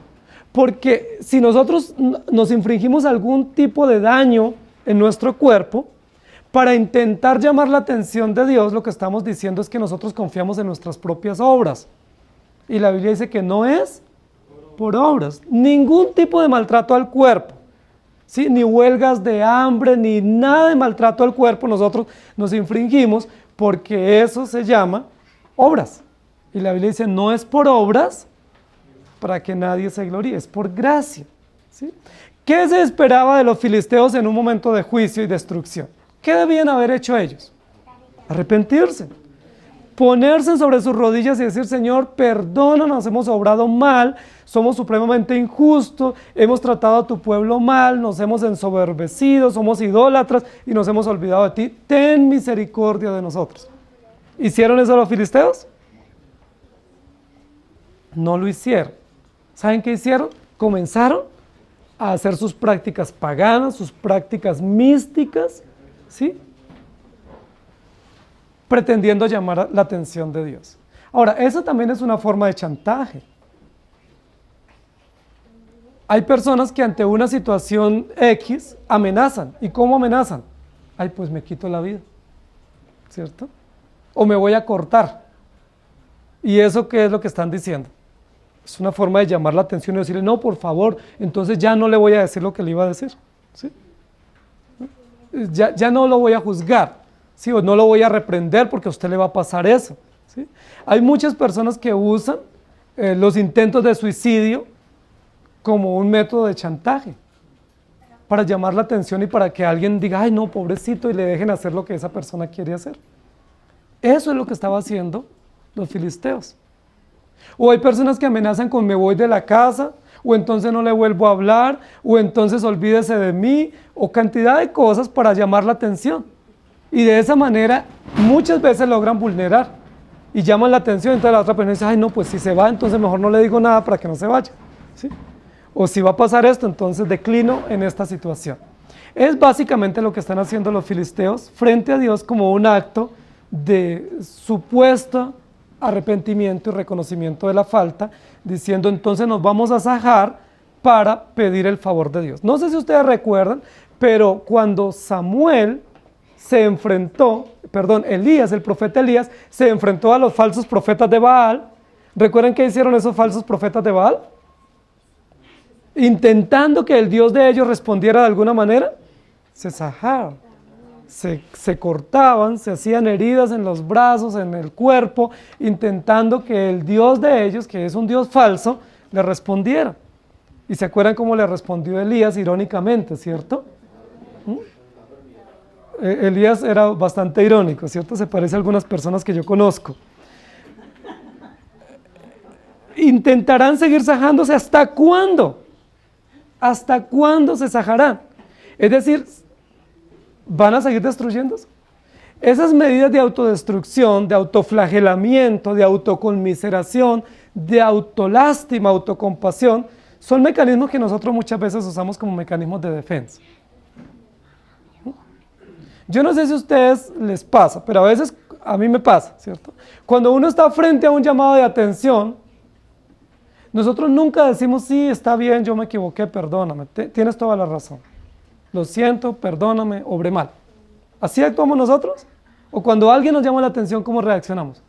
porque si nosotros nos infringimos algún tipo de daño en nuestro cuerpo, para intentar llamar la atención de Dios, lo que estamos diciendo es que nosotros confiamos en nuestras propias obras. Y la Biblia dice que no es por obras. Ningún tipo de maltrato al cuerpo, ¿sí?, ni huelgas de hambre, ni nada de maltrato al cuerpo nosotros nos infringimos, porque eso se llama obras. Y la Biblia dice, no es por obras para que nadie se gloríe, es por gracia, ¿sí? ¿Qué se esperaba de los filisteos en un momento de juicio y destrucción? ¿Qué debían haber hecho ellos? Arrepentirse, ponerse sobre sus rodillas y decir, Señor, perdónanos, hemos obrado mal, somos supremamente injustos, hemos tratado a tu pueblo mal, nos hemos ensoberbecido, somos idólatras y nos hemos olvidado de ti, ten misericordia de nosotros. ¿Hicieron eso los filisteos? No lo hicieron. ¿Saben qué hicieron? Comenzaron a hacer sus prácticas paganas, sus prácticas místicas, ¿sí? pretendiendo llamar la atención de Dios. Ahora, eso también es una forma de chantaje. Hay personas que ante una situación X amenazan. ¿Y cómo amenazan? Ay, pues me quito la vida, ¿cierto? O me voy a cortar. ¿Y eso qué es lo que están diciendo? Es una forma de llamar la atención y decirle, no, por favor, entonces ya no le voy a decir lo que le iba a decir, ¿sí? Ya no lo voy a juzgar, ¿sí? O no lo voy a reprender porque a usted le va a pasar eso, ¿sí? Hay muchas personas que usan los intentos de suicidio como un método de chantaje para llamar la atención y para que alguien diga, ay no, pobrecito, y le dejen hacer lo que esa persona quiere hacer. Eso es lo que estaba haciendo los filisteos. O hay personas que amenazan con me voy de la casa, o entonces no le vuelvo a hablar, o entonces olvídese de mí, o cantidad de cosas para llamar la atención. Y de esa manera muchas veces logran vulnerar y llaman la atención, entonces la otra persona dice, ay no, pues si se va, entonces mejor no le digo nada para que no se vaya, ¿sí? O si va a pasar esto, entonces declino en esta situación. Es básicamente lo que están haciendo los filisteos frente a Dios como un acto de supuesto arrepentimiento y reconocimiento de la falta, diciendo entonces nos vamos a sajar para pedir el favor de Dios. No sé si ustedes recuerdan, pero cuando Elías, el profeta Elías, se enfrentó a los falsos profetas de Baal. ¿Recuerdan qué hicieron esos falsos profetas de Baal? Intentando que el Dios de ellos respondiera de alguna manera, se sajaron. Se cortaban, se hacían heridas en los brazos, en el cuerpo, intentando que el Dios de ellos, que es un Dios falso, le respondiera. Y se acuerdan cómo le respondió Elías irónicamente, ¿cierto? Elías era bastante irónico, ¿cierto? Se parece a algunas personas que yo conozco. Intentarán seguir sajándose, ¿hasta cuándo? ¿Hasta cuándo se sajarán? Es decir, ¿van a seguir destruyéndose? Esas medidas de autodestrucción, de autoflagelamiento, de autoconmiseración, de autolástima, autocompasión, son mecanismos que nosotros muchas veces usamos como mecanismos de defensa. Yo no sé si a ustedes les pasa, pero a veces a mí me pasa, ¿cierto? Cuando uno está frente a un llamado de atención, nosotros nunca decimos, sí, está bien, yo me equivoqué, perdóname, tienes toda la razón. Lo siento, perdóname, obré mal. ¿Así actuamos nosotros? O cuando alguien nos llama la atención, ¿cómo reaccionamos?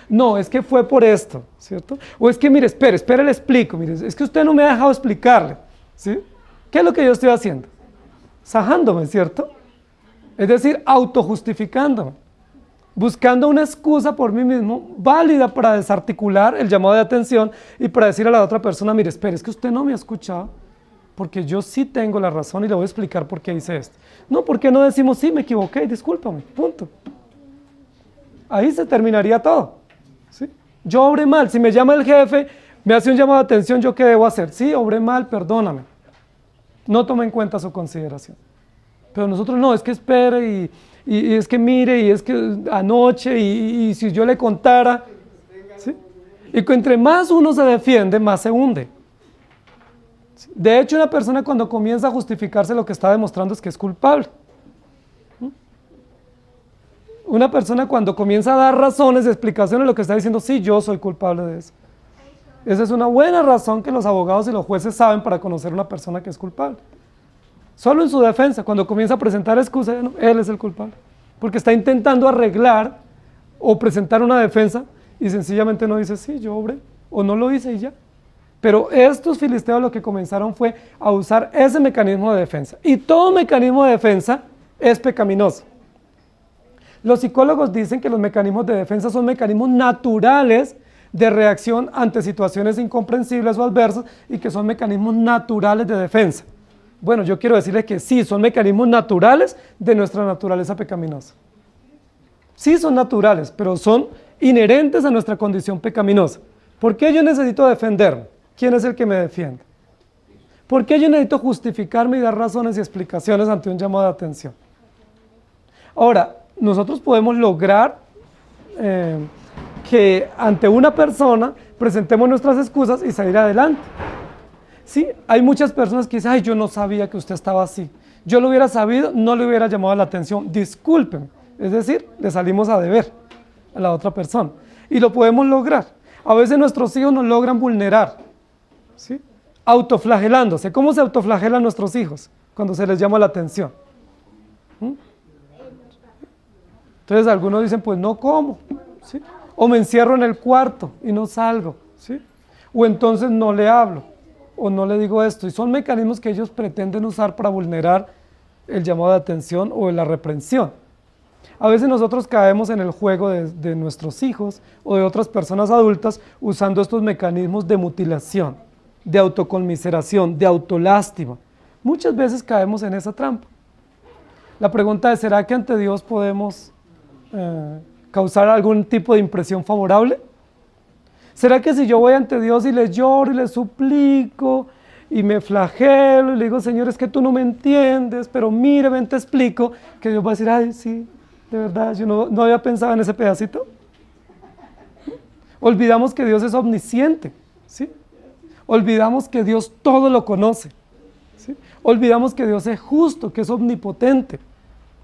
No, es que fue por esto, ¿cierto? O es que, mire, espere, le explico, mire, es que usted no me ha dejado explicarle, ¿sí? ¿Qué es lo que yo estoy haciendo? Sajándome, ¿cierto? Es decir, autojustificándome, buscando una excusa por mí mismo, válida para desarticular el llamado de atención y para decir a la otra persona, mire, espere, es que usted no me ha escuchado, porque yo sí tengo la razón y le voy a explicar por qué hice esto. No, ¿por qué no decimos, sí, me equivoqué, discúlpame, punto? Ahí se terminaría todo, ¿sí? Yo obré mal, si me llama el jefe, me hace un llamado de atención, ¿yo qué debo hacer? Sí, obré mal, perdóname. No tome en cuenta su consideración. Pero nosotros no, es que espere y es que mire y es que anoche y si yo le contara, ¿sí? Y que entre más uno se defiende, más se hunde. De hecho, una persona cuando comienza a justificarse lo que está demostrando es que es culpable. Una persona cuando comienza a dar razones, explicaciones, lo que está diciendo, sí, yo soy culpable de eso. Esa es una buena razón que los abogados y los jueces saben para conocer a una persona que es culpable. Solo en su defensa, cuando comienza a presentar excusas, no, él es el culpable. Porque está intentando arreglar o presentar una defensa y sencillamente no dice, sí, yo obré, o no lo hice y ya. Pero estos filisteos lo que comenzaron fue a usar ese mecanismo de defensa. Y todo mecanismo de defensa es pecaminoso. Los psicólogos dicen que los mecanismos de defensa son mecanismos naturales de reacción ante situaciones incomprensibles o adversas y que son mecanismos naturales de defensa. Bueno, yo quiero decirles que sí, son mecanismos naturales de nuestra naturaleza pecaminosa. Sí son naturales, pero son inherentes a nuestra condición pecaminosa. ¿Por qué yo necesito defenderme? ¿Quién es el que me defiende? ¿Por qué yo necesito justificarme y dar razones y explicaciones ante un llamado de atención? Ahora, nosotros podemos lograr que ante una persona presentemos nuestras excusas y salir adelante. Sí, hay muchas personas que dicen, ay, yo no sabía que usted estaba así. Yo lo hubiera sabido, no le hubiera llamado la atención. Discúlpeme. Es decir, le salimos a deber. a la otra persona. Y lo podemos lograr. A veces nuestros hijos nos logran vulnerar, ¿sí? Autoflagelándose. ¿Cómo se autoflagelan nuestros hijos cuando se les llama la atención? ¿Mm? Entonces algunos dicen, pues no como, ¿sí? O me encierro en el cuarto y no salgo, ¿sí? O entonces no le hablo, o no le digo esto. Y son mecanismos que ellos pretenden usar para vulnerar el llamado de atención o la reprensión. A veces nosotros caemos en el juego de nuestros hijos o de otras personas adultas usando estos mecanismos de mutilación, de autoconmiseración, de autolástima. Muchas veces caemos en esa trampa. La pregunta es, ¿será que ante Dios podemos causar algún tipo de impresión favorable? ¿Será que si yo voy ante Dios y le lloro y le suplico y me flagelo y le digo, Señor, es que tú no me entiendes, pero mire, ven, te explico, que Dios va a decir, ay, sí, de verdad, yo no había pensado en ese pedacito? Olvidamos que Dios es omnisciente, ¿sí? Olvidamos que Dios todo lo conoce, ¿sí? Olvidamos que Dios es justo, que es omnipotente,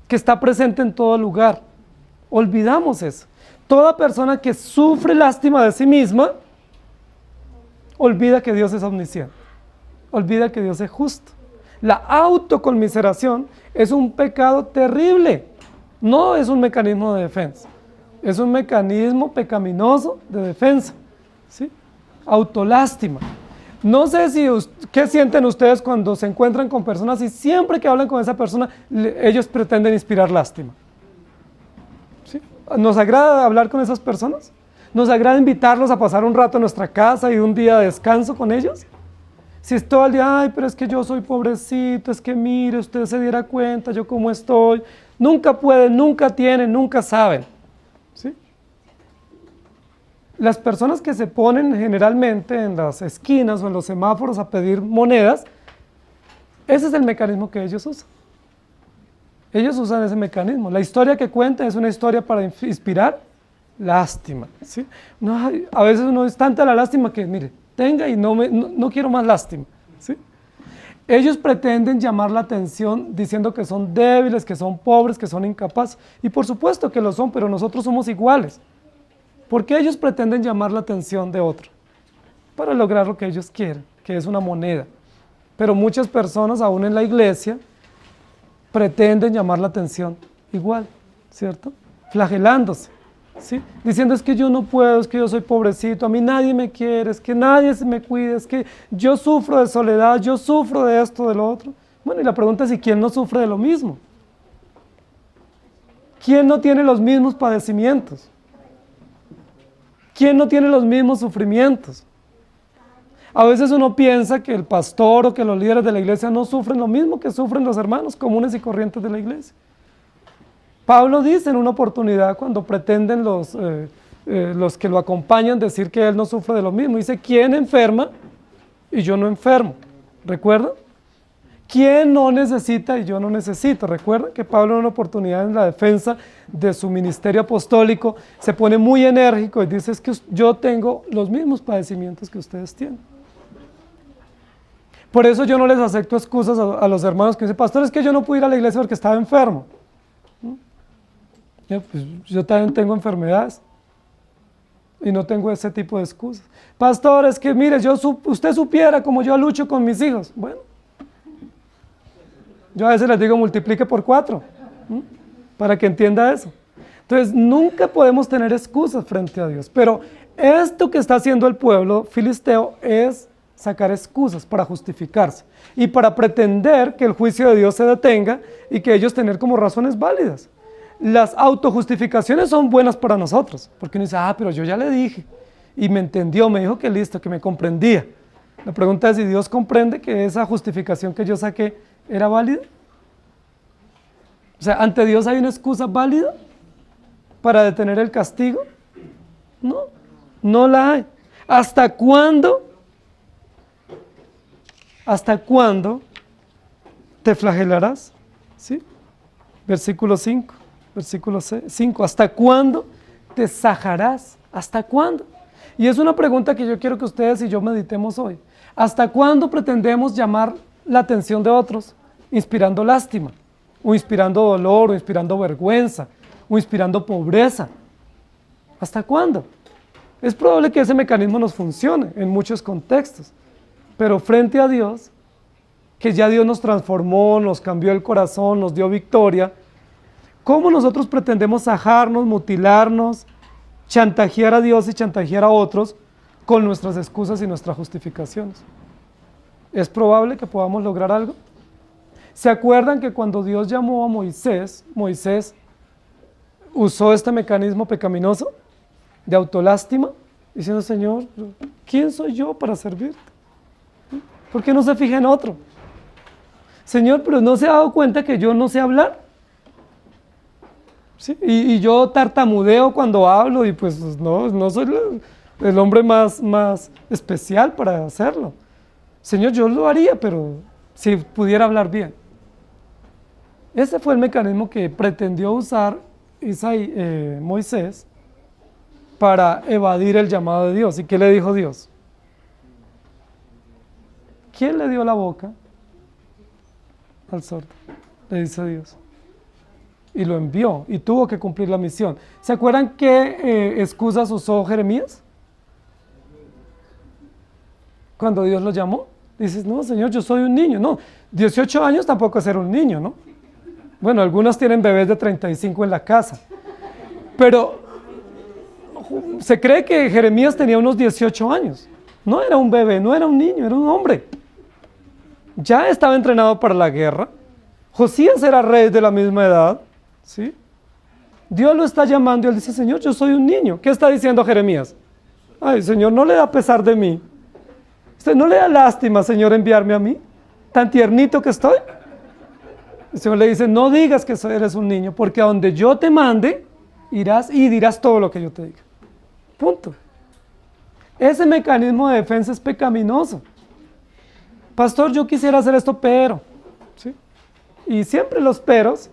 que está presente en todo lugar. Olvidamos eso. Toda persona que sufre lástima de sí misma, olvida que Dios es omnisciente, olvida que Dios es justo. La autoconmiseración es un pecado terrible, no es un mecanismo de defensa, es un mecanismo pecaminoso de defensa, ¿sí? Autolástima. No sé qué sienten ustedes cuando se encuentran con personas y siempre que hablan con esa persona, ellos pretenden inspirar lástima. ¿Sí? ¿Nos agrada hablar con esas personas? ¿Nos agrada invitarlos a pasar un rato en nuestra casa y un día de descanso con ellos? Si es todo el día, ay, pero es que yo soy pobrecito, es que mire, usted se diera cuenta, yo cómo estoy. Nunca pueden, nunca tienen, nunca saben. ¿Sí? Las personas que se ponen generalmente en las esquinas o en los semáforos a pedir monedas, ese es el mecanismo que ellos usan. Ellos usan ese mecanismo. La historia que cuentan es una historia para inspirar lástima, ¿sí? No, a veces uno es tanta la lástima que, mire, tenga y no quiero más lástima, ¿sí? Ellos pretenden llamar la atención diciendo que son débiles, que son pobres, que son incapaces. Y por supuesto que lo son, pero nosotros somos iguales. ¿Por qué ellos pretenden llamar la atención de otro? Para lograr lo que ellos quieren, que es una moneda. Pero muchas personas, aún en la iglesia, pretenden llamar la atención igual, ¿cierto? Flagelándose, ¿sí? Diciendo, es que yo no puedo, es que yo soy pobrecito, a mí nadie me quiere, es que nadie se me cuida, es que yo sufro de soledad, yo sufro de esto, de lo otro. Bueno, y la pregunta es, ¿y quién no sufre de lo mismo? ¿Quién no tiene los mismos padecimientos? ¿Quién no tiene los mismos sufrimientos? A veces uno piensa que el pastor o que los líderes de la iglesia no sufren lo mismo que sufren los hermanos comunes y corrientes de la iglesia. Pablo dice en una oportunidad cuando pretenden los que lo acompañan decir que él no sufre de lo mismo. Dice, ¿quién enferma y yo no enfermo? ¿Recuerdan? ¿Quién no necesita y yo no necesito? ¿Recuerdan que Pablo en una oportunidad en la defensa de su ministerio apostólico se pone muy enérgico y dice, es que yo tengo los mismos padecimientos que ustedes tienen? Por eso yo no les acepto excusas a los hermanos que dicen, pastor, es que yo no pude ir a la iglesia porque estaba enfermo. Pues yo también tengo enfermedades y no tengo ese tipo de excusas. Pastor, es que mire, usted supiera como yo lucho con mis hijos. Bueno, yo a veces les digo multiplique por 4, para que entienda eso. Entonces nunca podemos tener excusas frente a Dios, pero esto que está haciendo el pueblo filisteo es sacar excusas para justificarse y para pretender que el juicio de Dios se detenga y que ellos tener como razones válidas. Las autojustificaciones son buenas para nosotros, porque uno dice, pero yo ya le dije, y me entendió, me dijo que listo, que me comprendía. La pregunta es si Dios comprende que esa justificación que yo saqué era válida. O sea, ¿ante Dios hay una excusa válida para detener el castigo? No, no la hay. ¿Hasta cuándo? ¿Hasta cuándo te flagelarás? ¿Sí? Versículo 5. Versículo 5, ¿hasta cuándo te sajarás? ¿Hasta cuándo? Y es una pregunta que yo quiero que ustedes y yo meditemos hoy. ¿Hasta cuándo pretendemos llamar la atención de otros inspirando lástima? O inspirando dolor, o inspirando vergüenza, o inspirando pobreza. ¿Hasta cuándo? Es probable que ese mecanismo nos funcione en muchos contextos, pero frente a Dios, que ya Dios nos transformó, nos cambió el corazón, nos dio victoria, ¿cómo nosotros pretendemos sajarnos, mutilarnos, chantajear a Dios y chantajear a otros con nuestras excusas y nuestras justificaciones? ¿Es probable que podamos lograr algo? ¿Se acuerdan que cuando Dios llamó a Moisés, Moisés usó este mecanismo pecaminoso de autolástima, diciendo, Señor, ¿quién soy yo para servirte? ¿Por qué no se fija en otro? Señor, pero ¿no se ha dado cuenta que yo no sé hablar? ¿Sí? Y yo tartamudeo cuando hablo y pues no soy el hombre más especial para hacerlo. Señor, yo lo haría, pero si pudiera hablar bien. Ese fue el mecanismo que pretendió usar Moisés para evadir el llamado de Dios. ¿Y qué le dijo Dios? ¿Quién le dio la boca al sordo? Le dice Dios. Y lo envió y tuvo que cumplir la misión. ¿Se acuerdan qué excusas usó Jeremías? Cuando Dios lo llamó, dices, no, Señor, yo soy un niño. No, 18 años tampoco es ser un niño, ¿no? Bueno, algunos tienen bebés de 35 en la casa. Pero se cree que Jeremías tenía unos 18 años. No era un bebé, no era un niño, era un hombre. Ya estaba entrenado para la guerra. Josías era rey de la misma edad, ¿sí? Dios lo está llamando y él dice, Señor, yo soy un niño. ¿Qué está diciendo Jeremías? Ay, Señor, ¿no le da pesar de mí? ¿Usted no le da lástima, Señor, enviarme a mí? Tan tiernito que estoy. El Señor le dice, no digas que eres un niño, porque a donde yo te mande, irás y dirás todo lo que yo te diga. Punto. Ese mecanismo de defensa es pecaminoso. Pastor, yo quisiera hacer esto, pero, ¿sí? Y siempre los peros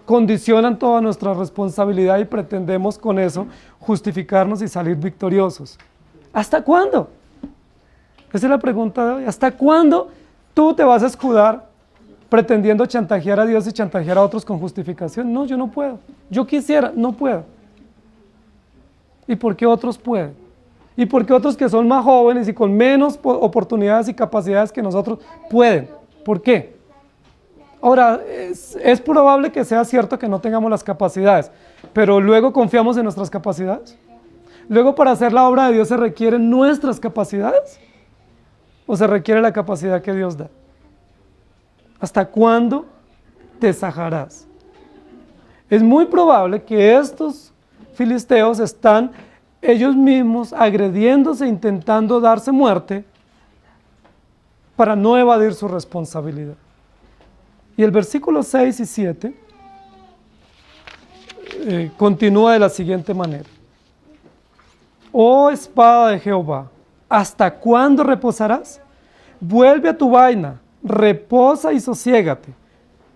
condicionan toda nuestra responsabilidad y pretendemos con eso justificarnos y salir victoriosos. ¿Hasta cuándo? Esa es la pregunta de hoy. ¿Hasta cuándo tú te vas a escudar pretendiendo chantajear a Dios y chantajear a otros con justificación? No, yo no puedo. Yo quisiera, no puedo. ¿Y por qué otros pueden? ¿Y por qué otros que son más jóvenes y con menos oportunidades y capacidades que nosotros pueden? ¿Por qué? Ahora, es probable que sea cierto que no tengamos las capacidades, pero luego confiamos en nuestras capacidades. Luego, para hacer la obra de Dios, ¿se requieren nuestras capacidades? ¿O se requiere la capacidad que Dios da? ¿Hasta cuándo te sajarás? Es muy probable que estos filisteos están ellos mismos agrediéndose, intentando darse muerte para no evadir su responsabilidad. Y el versículo 6 y 7 continúa de la siguiente manera. Oh espada de Jehová, ¿hasta cuándo reposarás? Vuelve a tu vaina, reposa y sosiégate.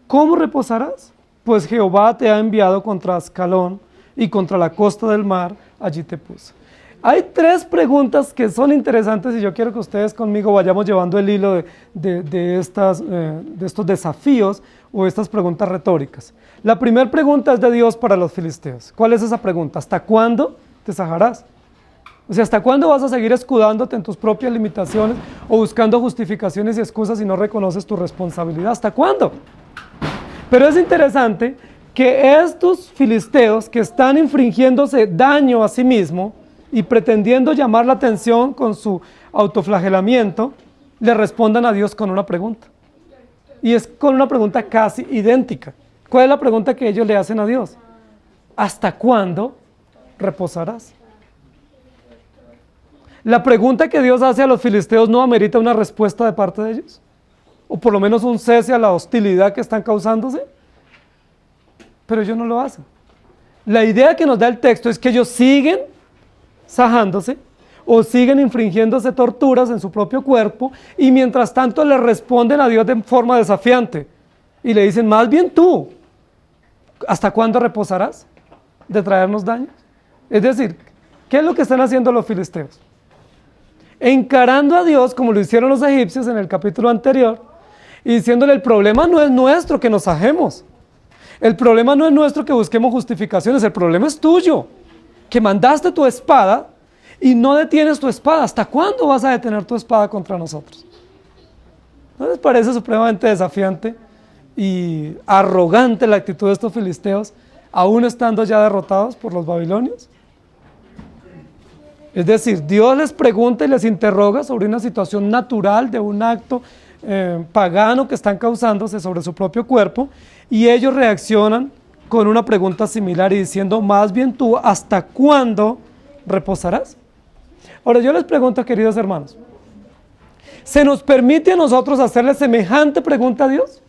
¿Cómo reposarás? Pues Jehová te ha enviado contra Ascalón y contra la costa del mar, allí te puse. Hay tres preguntas que son interesantes y yo quiero que ustedes conmigo vayamos llevando el hilo de estos desafíos o estas preguntas retóricas. La primera pregunta es de Dios para los filisteos. ¿Cuál es esa pregunta? ¿Hasta cuándo te sajarás? O sea, ¿hasta cuándo vas a seguir escudándote en tus propias limitaciones o buscando justificaciones y excusas y no reconoces tu responsabilidad? ¿Hasta cuándo? Pero es interesante que estos filisteos que están infringiéndose daño a sí mismos y pretendiendo llamar la atención con su autoflagelamiento, le respondan a Dios con una pregunta. Y es con una pregunta casi idéntica. ¿Cuál es la pregunta que ellos le hacen a Dios? ¿Hasta cuándo reposarás? La pregunta que Dios hace a los filisteos no amerita una respuesta de parte de ellos, o por lo menos un cese a la hostilidad que están causándose, pero ellos no lo hacen. La idea que nos da el texto es que ellos siguen sajándose o siguen infringiéndose torturas en su propio cuerpo y mientras tanto le responden a Dios de forma desafiante y le dicen, más bien tú, ¿hasta cuándo reposarás de traernos daños? Es decir, ¿qué es lo que están haciendo los filisteos? Encarando a Dios como lo hicieron los egipcios en el capítulo anterior y diciéndole, el problema no es nuestro que nos sajemos, el problema no es nuestro que busquemos justificaciones, el problema es tuyo. que mandaste tu espada y no detienes tu espada. ¿Hasta cuándo vas a detener tu espada contra nosotros? ¿No les parece supremamente desafiante y arrogante la actitud de estos filisteos, aún estando ya derrotados por los babilonios? Es decir, Dios les pregunta y les interroga sobre una situación natural de un acto pagano que están causándose sobre su propio cuerpo, y ellos reaccionan con una pregunta similar y diciendo, más bien tú, ¿hasta cuándo reposarás? Ahora yo les pregunto, queridos hermanos, ¿se nos permite a nosotros hacerle semejante pregunta a Dios?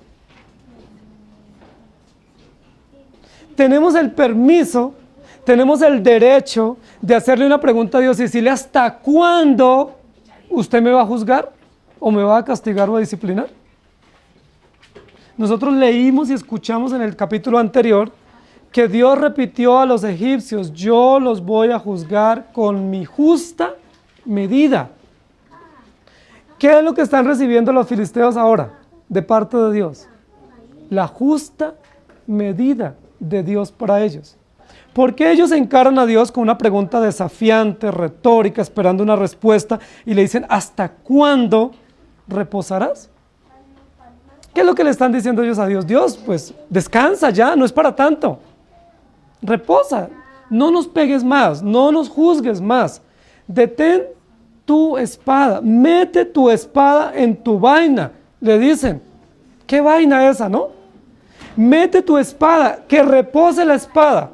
Tenemos el permiso, tenemos el derecho de hacerle una pregunta a Dios y decirle, ¿hasta cuándo usted me va a juzgar o me va a castigar o a disciplinar? Nosotros leímos y escuchamos en el capítulo anterior que Dios repitió a los egipcios, yo los voy a juzgar con mi justa medida. ¿Qué es lo que están recibiendo los filisteos ahora de parte de Dios? La justa medida de Dios para ellos. ¿Por qué ellos encaran a Dios con una pregunta desafiante, retórica, esperando una respuesta y le dicen, ¿hasta cuándo reposarás? ¿Qué es lo que le están diciendo ellos a Dios? Dios, pues descansa ya, no es para tanto. Reposa, no nos pegues más, no nos juzgues más. Detén tu espada, mete tu espada en tu vaina. Le dicen, ¿qué vaina esa, no? Mete tu espada, que repose la espada.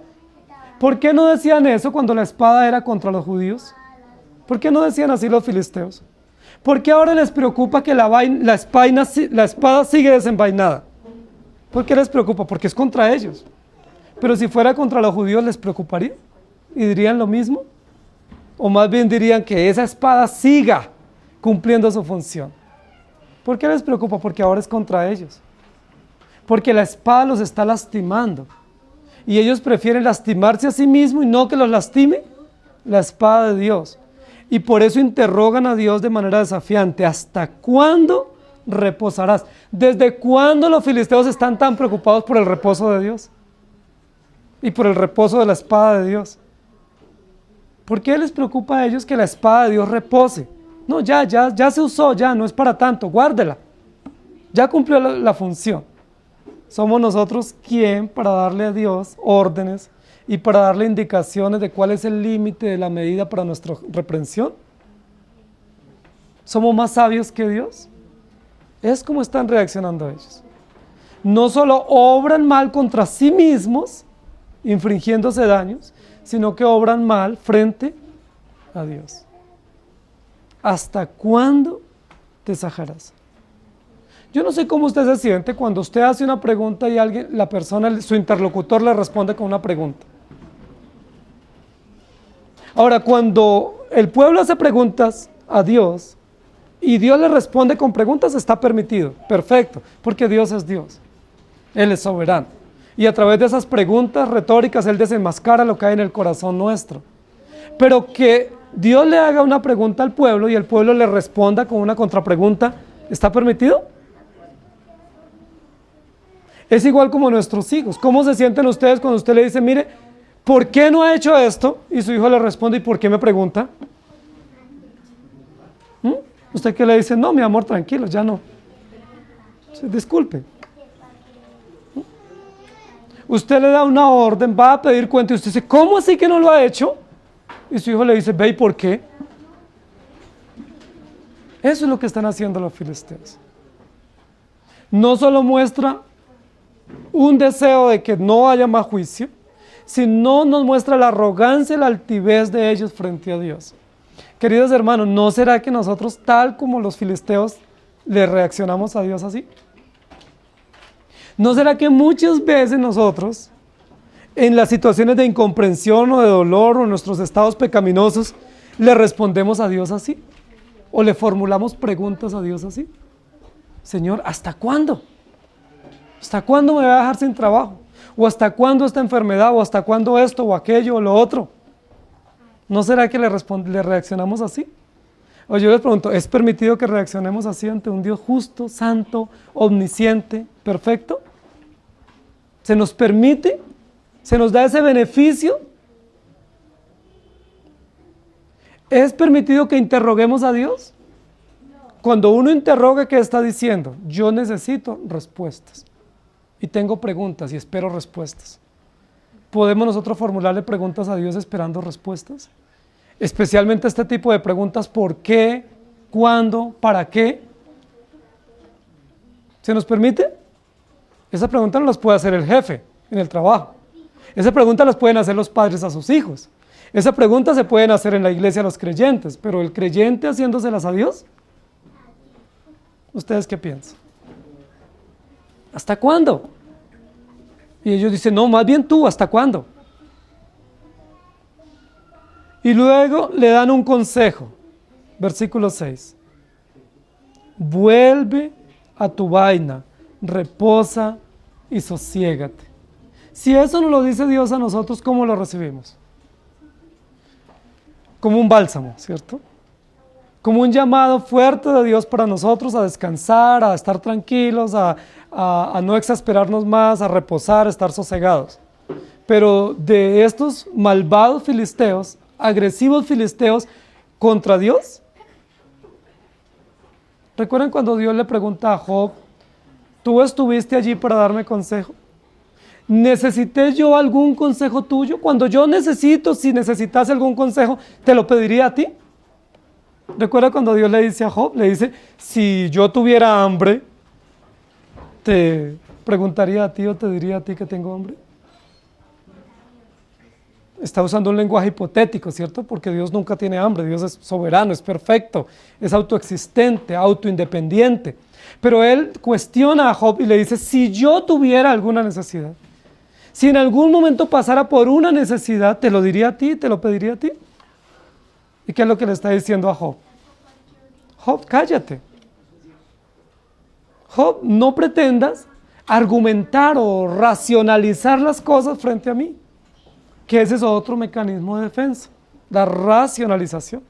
¿Por qué no decían eso cuando la espada era contra los judíos? ¿Por qué no decían así los filisteos? ¿Por qué ahora les preocupa que la espada sigue desenvainada? ¿Por qué les preocupa? Porque es contra ellos. Pero si fuera contra los judíos, ¿les preocuparía? ¿Y dirían lo mismo? O más bien dirían que esa espada siga cumpliendo su función. ¿Por qué les preocupa? Porque ahora es contra ellos. Porque la espada los está lastimando. Y ellos prefieren lastimarse a sí mismos y no que los lastime la espada de Dios. Y por eso interrogan a Dios de manera desafiante. ¿Hasta cuándo reposarás? ¿Desde cuándo los filisteos están tan preocupados por el reposo de Dios? Y por el reposo de la espada de Dios. ¿Por qué les preocupa a ellos que la espada de Dios repose? No, ya se usó, ya no es para tanto, guárdela. Ya cumplió la función. Somos nosotros quien para darle a Dios órdenes y para darle indicaciones de cuál es el límite de la medida para nuestra reprensión. ¿Somos más sabios que Dios? Es como están reaccionando ellos. No solo obran mal contra sí mismos, infringiéndose daños, sino que obran mal frente a Dios. ¿Hasta cuándo te sajarás? Yo no sé cómo usted se siente cuando usted hace una pregunta y la persona, su interlocutor le responde con una pregunta. Ahora, cuando el pueblo hace preguntas a Dios y Dios le responde con preguntas, está permitido, perfecto, porque Dios es Dios, Él es soberano. Y a través de esas preguntas retóricas, Él desenmascara lo que hay en el corazón nuestro. Pero que Dios le haga una pregunta al pueblo y el pueblo le responda con una contrapregunta, ¿está permitido? Es igual como nuestros hijos. ¿Cómo se sienten ustedes cuando usted le dice, mire, ¿por qué no ha hecho esto? Y su hijo le responde, ¿y por qué me pregunta? ¿Usted qué le dice? No, mi amor, tranquilo, ya no. Disculpe. Usted le da una orden, va a pedir cuenta y usted dice, ¿cómo así que no lo ha hecho? Y su hijo le dice, ve, ¿y por qué? Eso es lo que están haciendo los filisteos. No solo muestra un deseo de que no haya más juicio, sino nos muestra la arrogancia y la altivez de ellos frente a Dios. Queridos hermanos, ¿no será que nosotros, tal como los filisteos, le reaccionamos a Dios así? ¿No será que muchas veces nosotros, en las situaciones de incomprensión o de dolor o en nuestros estados pecaminosos, le respondemos a Dios así? ¿O le formulamos preguntas a Dios así? Señor, ¿hasta cuándo? ¿Hasta cuándo me va a dejar sin trabajo? ¿O hasta cuándo esta enfermedad? ¿O hasta cuándo esto o aquello o lo otro? ¿No será que le reaccionamos así? O yo les pregunto, ¿es permitido que reaccionemos así ante un Dios justo, santo, omnisciente, perfecto? ¿Se nos permite? ¿Se nos da ese beneficio ¿Es permitido que interroguemos a Dios? Cuando uno interroga, ¿qué está diciendo? Yo necesito respuestas. Y tengo preguntas y espero respuestas. ¿Podemos nosotros formularle preguntas a Dios esperando respuestas? Especialmente este tipo de preguntas: ¿por qué? ¿Cuándo? ¿Para qué? ¿Se nos permite? Esa pregunta no las puede hacer el jefe en el trabajo. Esa pregunta las pueden hacer los padres a sus hijos. Esa pregunta se pueden hacer en la iglesia a los creyentes, pero el creyente haciéndoselas a Dios, ¿ustedes qué piensan? ¿Hasta cuándo? Y ellos dicen, no, más bien tú, ¿hasta cuándo? Y luego le dan un consejo, versículo 6. Vuelve a tu vaina, reposa y sosiégate. Si eso nos lo dice Dios a nosotros, ¿cómo lo recibimos? Como un bálsamo, ¿cierto? Como un llamado fuerte de Dios para nosotros a descansar, a estar tranquilos, a no exasperarnos más, a reposar, a estar sosegados. Pero de estos malvados filisteos, agresivos filisteos contra Dios, ¿recuerdan cuando Dios le pregunta a Job, tú estuviste allí para darme consejo? ¿Necesité yo algún consejo tuyo? Cuando yo necesito, si necesitase algún consejo, ¿te lo pediría a ti? ¿Recuerda cuando Dios le dice a Job? Le dice, si yo tuviera hambre, ¿te preguntaría a ti o te diría a ti que tengo hambre? Está usando un lenguaje hipotético, ¿cierto? Porque Dios nunca tiene hambre, Dios es soberano, es perfecto, es autoexistente, autoindependiente. Pero él cuestiona a Job y le dice, si yo tuviera alguna necesidad, si en algún momento pasara por una necesidad, ¿te lo diría a ti? ¿Te lo pediría a ti? ¿Y qué es lo que le está diciendo a Job? Job, cállate. Job, no pretendas argumentar o racionalizar las cosas frente a mí. Que ese es otro mecanismo de defensa, la racionalización.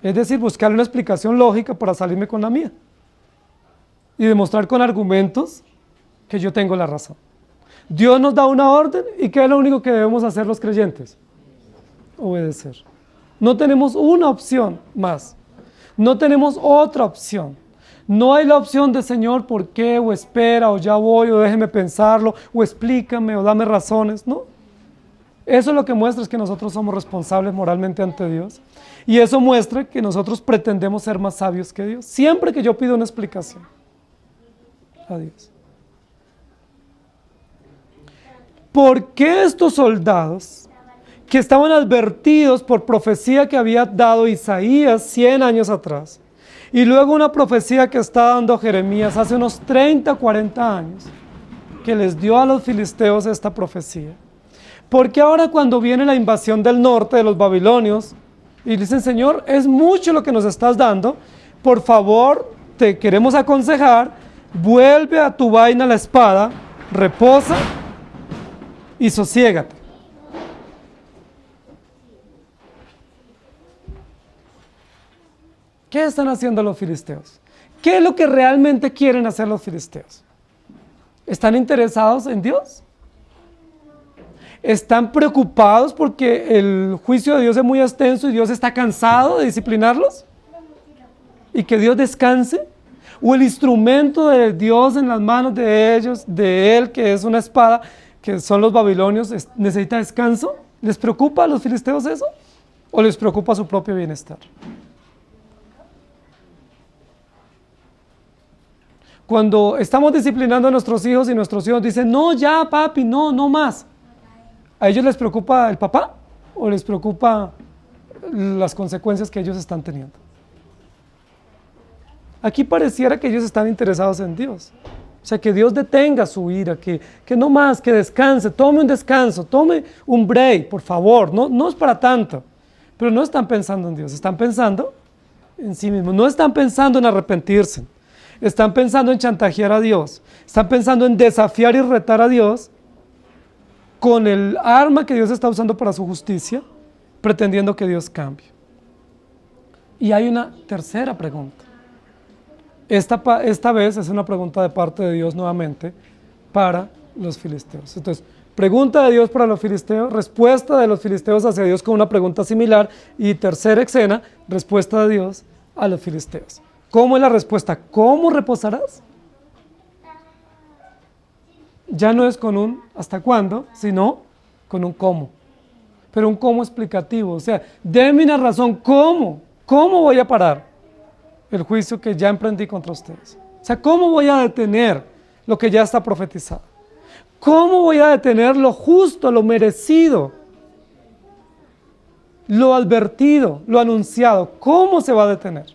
Es decir, buscar una explicación lógica para salirme con la mía. Y demostrar con argumentos que yo tengo la razón. Dios nos da una orden y ¿qué es lo único que debemos hacer los creyentes? Obedecer. No tenemos una opción más. No tenemos otra opción. No hay la opción de Señor, ¿por qué? O espera, o ya voy, o déjeme pensarlo, o explícame, o dame razones. No. Eso lo que muestra es que nosotros somos responsables moralmente ante Dios. Y eso muestra que nosotros pretendemos ser más sabios que Dios. Siempre que yo pido una explicación a Dios. ¿Por qué estos soldados que estaban advertidos por profecía que había dado Isaías 100 años atrás y luego una profecía que está dando Jeremías hace unos 30, 40 años, que les dio a los filisteos esta profecía? Porque ahora cuando viene la invasión del norte de los babilonios y dicen, Señor, es mucho lo que nos estás dando, por favor, te queremos aconsejar, vuelve a tu vaina la espada, reposa y sosiégate. ¿Qué están haciendo los filisteos? ¿Qué es lo que realmente quieren hacer los filisteos? ¿Están interesados en Dios? ¿Están preocupados porque el juicio de Dios es muy extenso y Dios está cansado de disciplinarlos? ¿Y que Dios descanse? ¿O el instrumento de Dios en las manos de ellos, de Él, que es una espada, que son los babilonios, necesita descanso? ¿Les preocupa a los filisteos eso? ¿O les preocupa su propio bienestar? Cuando estamos disciplinando a nuestros hijos y nuestros hijos dicen, no, ya papi, no, no más. ¿A ellos les preocupa el papá o les preocupa las consecuencias que ellos están teniendo? Aquí pareciera que ellos están interesados en Dios. O sea, que Dios detenga su ira, que no más, que descanse, tome un descanso, tome un break, por favor. No es para tanto. Pero no están pensando en Dios, están pensando en sí mismos. No están pensando en arrepentirse. Están pensando en chantajear a Dios. Están pensando en desafiar y retar a Dios con el arma que Dios está usando para su justicia, pretendiendo que Dios cambie. Y hay una tercera pregunta. Esta vez es una pregunta de parte de Dios nuevamente para los filisteos. Entonces, Pregunta de Dios para los filisteos, respuesta de los filisteos hacia Dios con una pregunta similar. Y tercera escena, respuesta de Dios a los filisteos. ¿Cómo es la respuesta? ¿Cómo reposarás? Ya no es con un ¿hasta cuándo?, sino con un cómo. Pero un cómo explicativo. O sea, denme una razón. ¿Cómo? ¿Cómo voy a parar el juicio que ya emprendí contra ustedes? O sea, ¿cómo voy a detener lo que ya está profetizado? ¿Cómo voy a detener lo justo, lo merecido, lo advertido, lo anunciado? ¿Cómo se va a detener?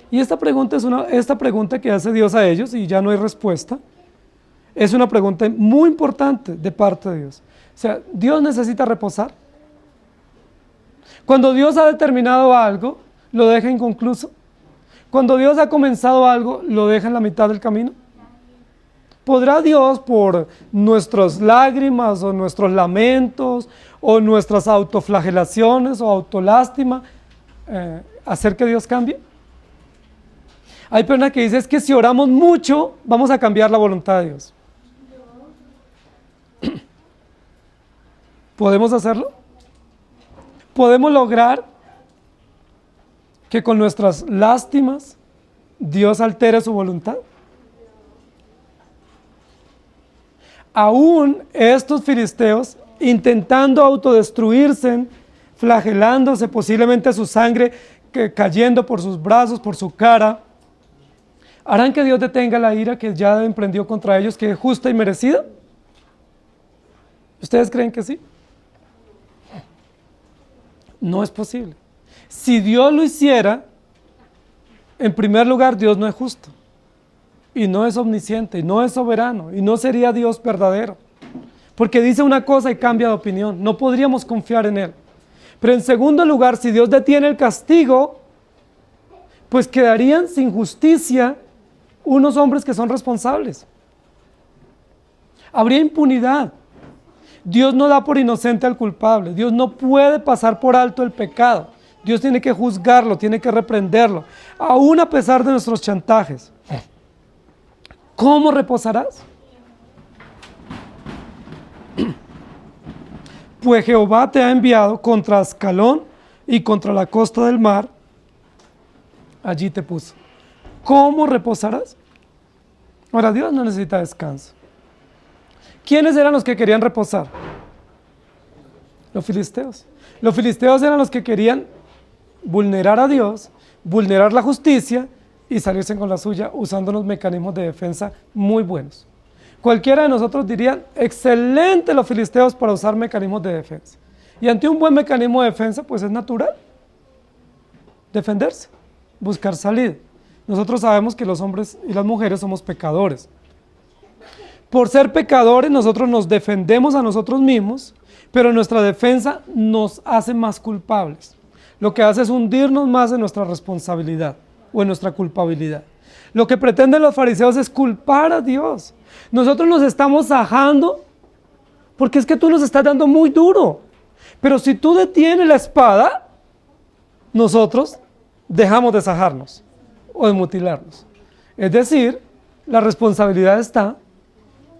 Y esta pregunta que hace Dios a ellos, y ya no hay respuesta, es una pregunta muy importante de parte de Dios. O sea, ¿Dios necesita reposar? Cuando Dios ha determinado algo, ¿lo deja inconcluso? Cuando Dios ha comenzado algo, ¿lo deja en la mitad del camino? ¿Podrá Dios, por nuestras lágrimas o nuestros lamentos o nuestras autoflagelaciones o autolástima hacer que Dios cambie? Hay personas que dicen es que si oramos mucho vamos a cambiar la voluntad de Dios. ¿Podemos hacerlo? ¿Podemos lograr que con nuestras lástimas Dios altere su voluntad? Aún estos filisteos, intentando autodestruirse, flagelándose, posiblemente su sangre cayendo por sus brazos, por su cara, ¿harán que Dios detenga la ira que ya emprendió contra ellos, que es justa y merecida? ¿Ustedes creen que sí? No es posible. Si Dios lo hiciera, en primer lugar, Dios no es justo. Y no es omnisciente, y no es soberano, y no sería Dios verdadero. Porque dice una cosa y cambia de opinión. No podríamos confiar en Él. Pero en segundo lugar, si Dios detiene el castigo, pues quedarían sin justicia unos hombres que son responsables. Habría impunidad. Dios no da por inocente al culpable. Dios no puede pasar por alto el pecado. Dios tiene que juzgarlo, tiene que reprenderlo, aún a pesar de nuestros chantajes. ¿Cómo reposarás? Pues Jehová te ha enviado contra Ascalón y contra la costa del mar, allí te puso. ¿Cómo reposarás? Ahora, Dios no necesita descanso. ¿Quiénes eran los que querían reposar? Los filisteos. Los filisteos eran los que querían vulnerar a Dios, vulnerar la justicia y salirse con la suya usando unos mecanismos de defensa muy buenos. Cualquiera de nosotros diría, excelente los filisteos para usar mecanismos de defensa. Y ante un buen mecanismo de defensa, pues es natural defenderse, buscar salida. Nosotros sabemos que los hombres y las mujeres somos pecadores. Por ser pecadores, nosotros nos defendemos a nosotros mismos, pero nuestra defensa nos hace más culpables. Lo que hace es hundirnos más en nuestra responsabilidad o en nuestra culpabilidad. Lo que pretenden los fariseos es culpar a Dios. Nosotros nos estamos sajando porque es que tú nos estás dando muy duro. Pero si tú detienes la espada, nosotros dejamos de sajarnos o de mutilarnos. Es decir, la responsabilidad está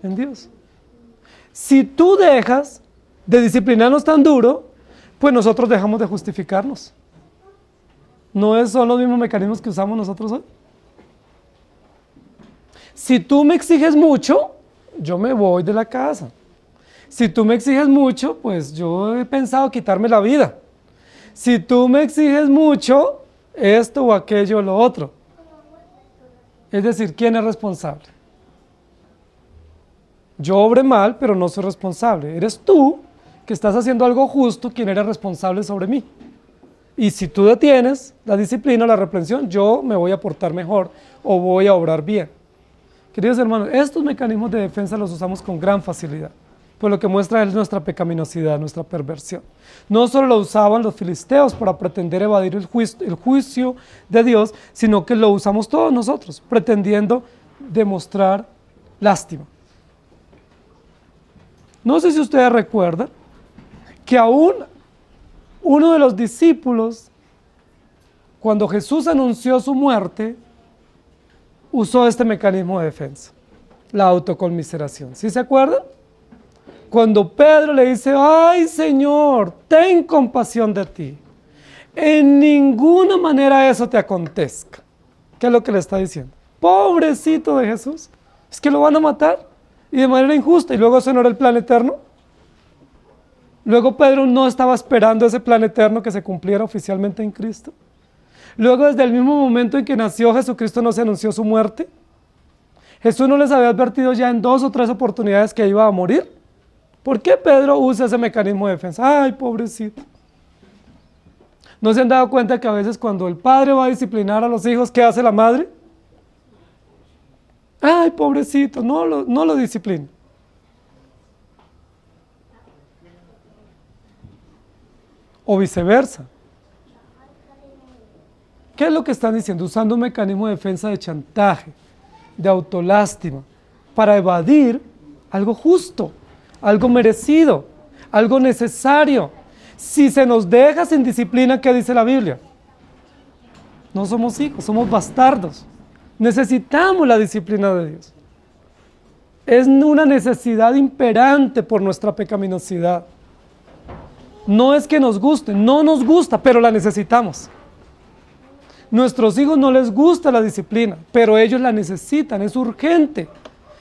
en Dios. Si tú dejas de disciplinarnos tan duro, pues nosotros dejamos de justificarnos. ¿No son los mismos mecanismos que usamos nosotros hoy? Si tú me exiges mucho, yo me voy de la casa. Si tú me exiges mucho, pues yo he pensado quitarme la vida. Si tú me exiges mucho, esto o aquello o lo otro. Es decir, ¿quién es responsable? Yo obré mal, pero no soy responsable. Eres tú que estás haciendo algo justo, quien eres responsable sobre mí. Y si tú detienes la disciplina, la reprensión, yo me voy a portar mejor o voy a obrar bien. Queridos hermanos, estos mecanismos de defensa los usamos con gran facilidad, pues lo que muestra es nuestra pecaminosidad, nuestra perversión. No solo lo usaban los filisteos para pretender evadir el juicio de Dios, sino que lo usamos todos nosotros, pretendiendo demostrar lástima. No sé si ustedes recuerdan que aún uno de los discípulos, cuando Jesús anunció su muerte, usó este mecanismo de defensa, la autoconmiseración. ¿Sí se acuerdan? Cuando Pedro le dice, ay Señor, ten compasión de ti, en ninguna manera eso te acontezca. ¿Qué es lo que le está diciendo? Pobrecito de Jesús, es que lo van a matar y de manera injusta. Y luego ese no era el plan eterno. Luego Pedro no estaba esperando ese plan eterno que se cumpliera oficialmente en Cristo. Luego desde el mismo momento en que nació Jesucristo no se anunció su muerte. Jesús no les había advertido ya en 2 o 3 oportunidades que iba a morir. ¿Por qué Pedro usa ese mecanismo de defensa? Ay, pobrecito. ¿No se han dado cuenta que a veces cuando el padre va a disciplinar a los hijos, ¿qué hace la madre? Ay, pobrecito, no lo disciplina. O viceversa. ¿Qué es lo que están diciendo? Usando un mecanismo de defensa de chantaje, de autolástima, para evadir algo justo, algo merecido, algo necesario. Si se nos deja sin disciplina, ¿qué dice la Biblia? No somos hijos, somos bastardos. Necesitamos la disciplina de Dios. Es una necesidad imperante por nuestra pecaminosidad. No es que nos guste, no nos gusta, pero la necesitamos. Nuestros hijos no les gusta la disciplina, pero ellos la necesitan, es urgente.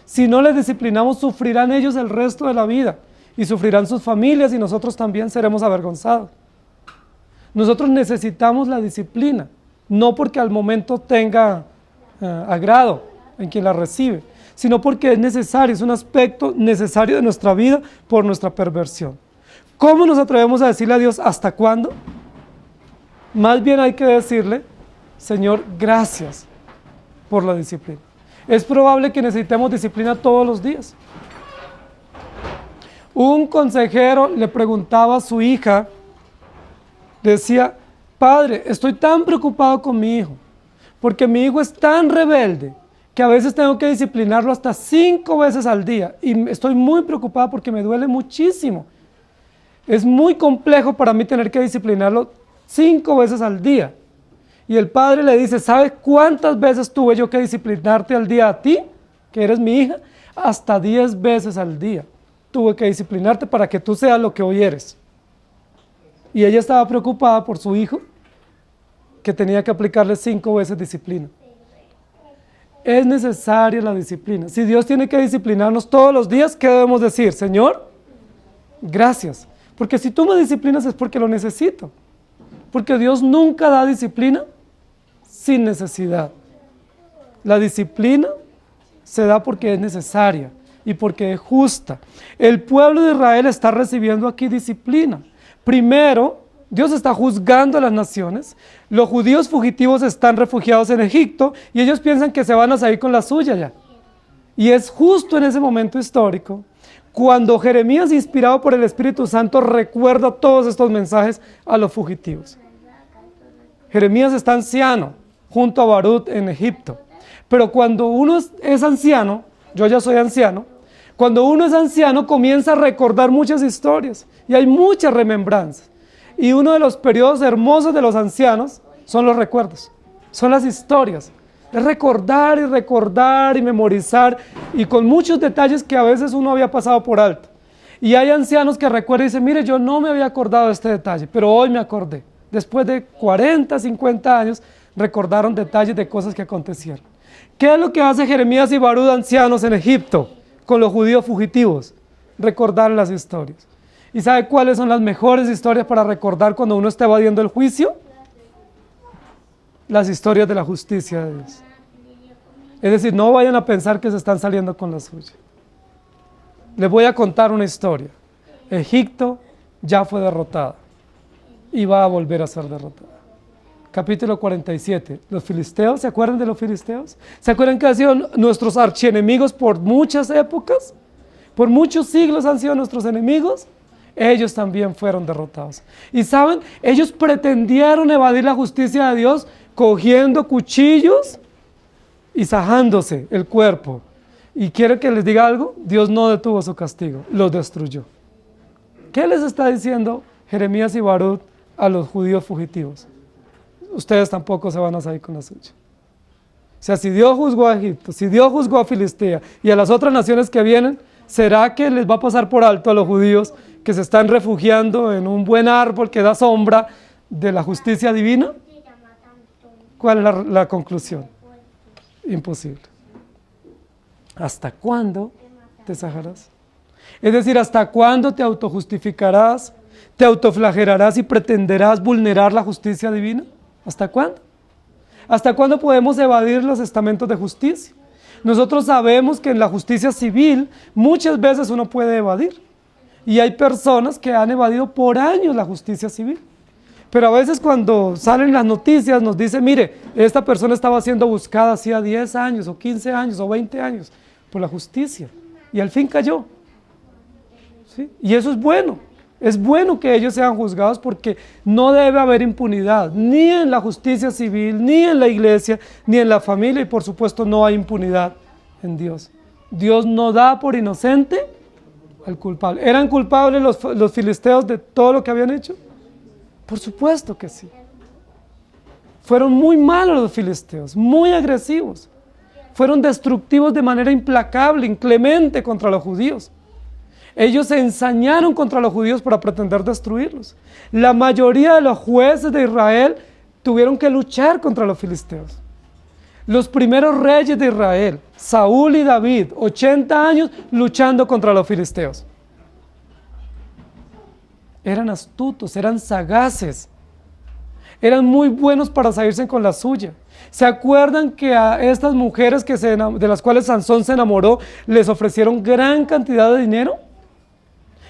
Si no les disciplinamos, sufrirán ellos el resto de la vida y sufrirán sus familias y nosotros también seremos avergonzados. Nosotros necesitamos la disciplina, no porque al momento tenga agrado en quien la recibe, sino porque es necesario, es un aspecto necesario de nuestra vida por nuestra perversión. ¿Cómo nos atrevemos a decirle a Dios hasta cuándo? Más bien hay que decirle, Señor, gracias por la disciplina. Es probable que necesitemos disciplina todos los días. Un consejero le preguntaba a su hija, decía, padre, estoy tan preocupado con mi hijo, porque mi hijo es tan rebelde que a veces tengo que disciplinarlo hasta 5 veces al día y estoy muy preocupada porque me duele muchísimo. Es muy complejo para mí tener que disciplinarlo 5 veces al día. Y el padre le dice, ¿sabes cuántas veces tuve yo que disciplinarte al día a ti, que eres mi hija? Hasta 10 veces al día tuve que disciplinarte para que tú seas lo que hoy eres. Y ella estaba preocupada por su hijo, que tenía que aplicarle 5 veces disciplina. Es necesaria la disciplina. Si Dios tiene que disciplinarnos todos los días, ¿qué debemos decir? Señor, gracias. Porque si tú me disciplinas es porque lo necesito. Porque Dios nunca da disciplina sin necesidad. La disciplina se da porque es necesaria y porque es justa. El pueblo de Israel está recibiendo aquí disciplina. Primero, Dios está juzgando a las naciones. Los judíos fugitivos están refugiados en Egipto y ellos piensan que se van a salir con la suya ya. Y es justo en ese momento histórico cuando Jeremías, inspirado por el Espíritu Santo, recuerda todos estos mensajes a los fugitivos. Jeremías está anciano junto a Barut en Egipto. Pero cuando uno es anciano, yo ya soy anciano, cuando uno es anciano comienza a recordar muchas historias y hay muchas remembranzas. Y uno de los periodos hermosos de los ancianos son los recuerdos, son las historias. Es recordar y memorizar y con muchos detalles que a veces uno había pasado por alto. Y hay ancianos que recuerdan y dicen, mire, yo no me había acordado de este detalle, pero hoy me acordé. Después de 40, 50 años, recordaron detalles de cosas que acontecieron. ¿Qué es lo que hace Jeremías y Barud, ancianos en Egipto, con los judíos fugitivos? Recordar las historias. ¿Y sabe cuáles son las mejores historias para recordar cuando uno está evadiendo el juicio? Las historias de la justicia de Dios. Es decir, no vayan a pensar que se están saliendo con la suya. Les voy a contar una historia. Egipto ya fue derrotada y va a volver a ser derrotada. Capítulo 47. Los filisteos, ¿se acuerdan de los filisteos? ¿Se acuerdan que han sido nuestros archienemigos por muchas épocas? Por muchos siglos han sido nuestros enemigos. Ellos también fueron derrotados. Y saben, ellos pretendieron evadir la justicia de Dios cogiendo cuchillos y sajándose el cuerpo. Y quiero que les diga algo, Dios no detuvo su castigo, los destruyó. ¿Qué les está diciendo Jeremías y Barud a los judíos fugitivos? Ustedes tampoco se van a salir con la suya. O sea, si Dios juzgó a Egipto, si Dios juzgó a Filistea y a las otras naciones que vienen, ¿Será que les va a pasar por alto a los judíos que se están refugiando en un buen árbol que da sombra de la justicia divina? ¿Cuál es la conclusión? Imposible. ¿Hasta cuándo te sajarás? Es decir, ¿hasta cuándo te autojustificarás, te autoflagelarás y pretenderás vulnerar la justicia divina? ¿Hasta cuándo? ¿Hasta cuándo podemos evadir los estamentos de justicia? Nosotros sabemos que en la justicia civil muchas veces uno puede evadir. Y hay personas que han evadido por años la justicia civil. Pero a veces cuando salen las noticias nos dicen, mire, esta persona estaba siendo buscada hacía 10 años o 15 años o 20 años por la justicia. Y al fin cayó. ¿Sí? Y eso es bueno. Es bueno que ellos sean juzgados porque no debe haber impunidad, ni en la justicia civil, ni en la iglesia, ni en la familia, y por supuesto no hay impunidad en Dios. Dios no da por inocente al culpable. ¿Eran culpables los filisteos de todo lo que habían hecho? Por supuesto que sí. Fueron muy malos los filisteos, muy agresivos. Fueron destructivos de manera implacable, inclemente contra los judíos. Ellos se ensañaron contra los judíos para pretender destruirlos. La mayoría de los jueces de Israel tuvieron que luchar contra los filisteos. Los primeros reyes de Israel, Saúl y David, 80 años luchando contra los filisteos. Eran astutos, eran sagaces, eran muy buenos para salirse con la suya. ¿Se acuerdan que a estas mujeres de las cuales Sansón se enamoró les ofrecieron gran cantidad de dinero?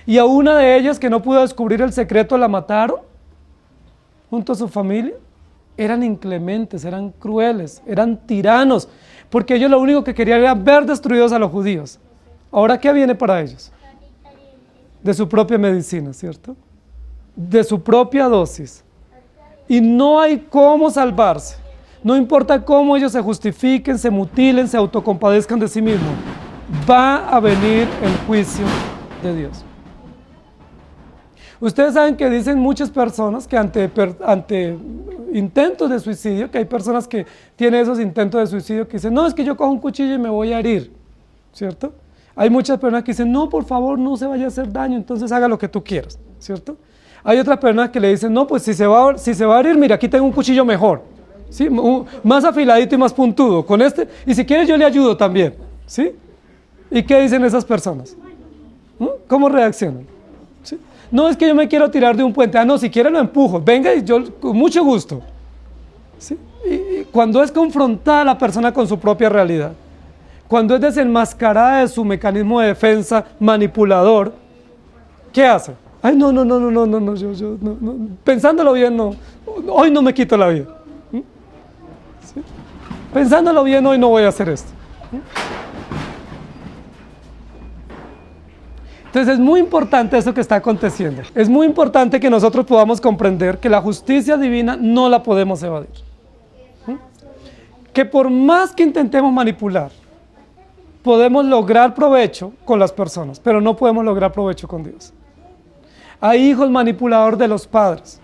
Y a una de ellas que no pudo descubrir el secreto la mataron junto a su familia. Eran inclementes, eran crueles, eran tiranos, porque ellos lo único que querían era ver destruidos a los judíos. Ahora, ¿qué viene para ellos? De su propia medicina, ¿cierto? De su propia dosis. Y no hay cómo salvarse. No importa cómo ellos se justifiquen, se mutilen, se autocompadezcan de sí mismos. Va a venir el juicio de Dios. Ustedes saben que dicen muchas personas que ante intentos de suicidio, que hay personas que tienen esos intentos de suicidio que dicen, no, es que yo cojo un cuchillo y me voy a herir, ¿cierto? Hay muchas personas que dicen, no, por favor, no se vaya a hacer daño, entonces haga lo que tú quieras, ¿cierto? Hay otras personas que le dicen, no, pues si se va a herir, mira, aquí tengo un cuchillo mejor, ¿sí? Más afiladito y más puntudo, con este, y si quieres yo le ayudo también, ¿sí? ¿Y qué dicen esas personas? ¿Cómo reaccionan? ¿Sí? No, es que yo me quiero tirar de un puente. Ah, no, si quiere lo empujo. Venga, y yo con mucho gusto. ¿Sí? Y cuando es confrontada la persona con su propia realidad, cuando es desenmascarada de su mecanismo de defensa manipulador, ¿qué hace? Ay, no, yo no, pensándolo bien, no, hoy no me quito la vida. ¿Sí? Pensándolo bien, hoy no voy a hacer esto. Entonces es muy importante eso que está aconteciendo. Es muy importante que nosotros podamos comprender que la justicia divina no la podemos evadir. Que por más que intentemos manipular, podemos lograr provecho con las personas, pero no podemos lograr provecho con Dios. Hay hijos manipuladores de los padres.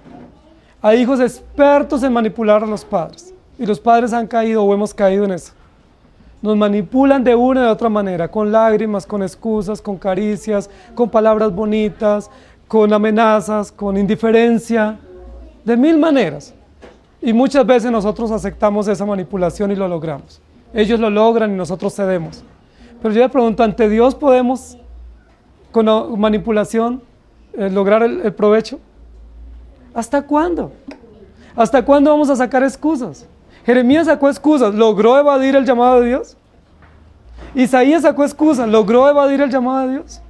Hay hijos expertos en manipular a los padres. Y los padres han caído o hemos caído en eso. Nos manipulan de una y de otra manera, con lágrimas, con excusas, con caricias, con palabras bonitas, con amenazas, con indiferencia, de mil maneras. Y muchas veces nosotros aceptamos esa manipulación y lo logramos. Ellos lo logran y nosotros cedemos. Pero yo le pregunto, ¿ante Dios podemos, con la manipulación, lograr el provecho? ¿Hasta cuándo? ¿Hasta cuándo vamos a sacar excusas? Jeremías sacó excusas, ¿logró evadir el llamado de Dios? Isaías sacó excusas, ¿logró evadir el llamado de Dios?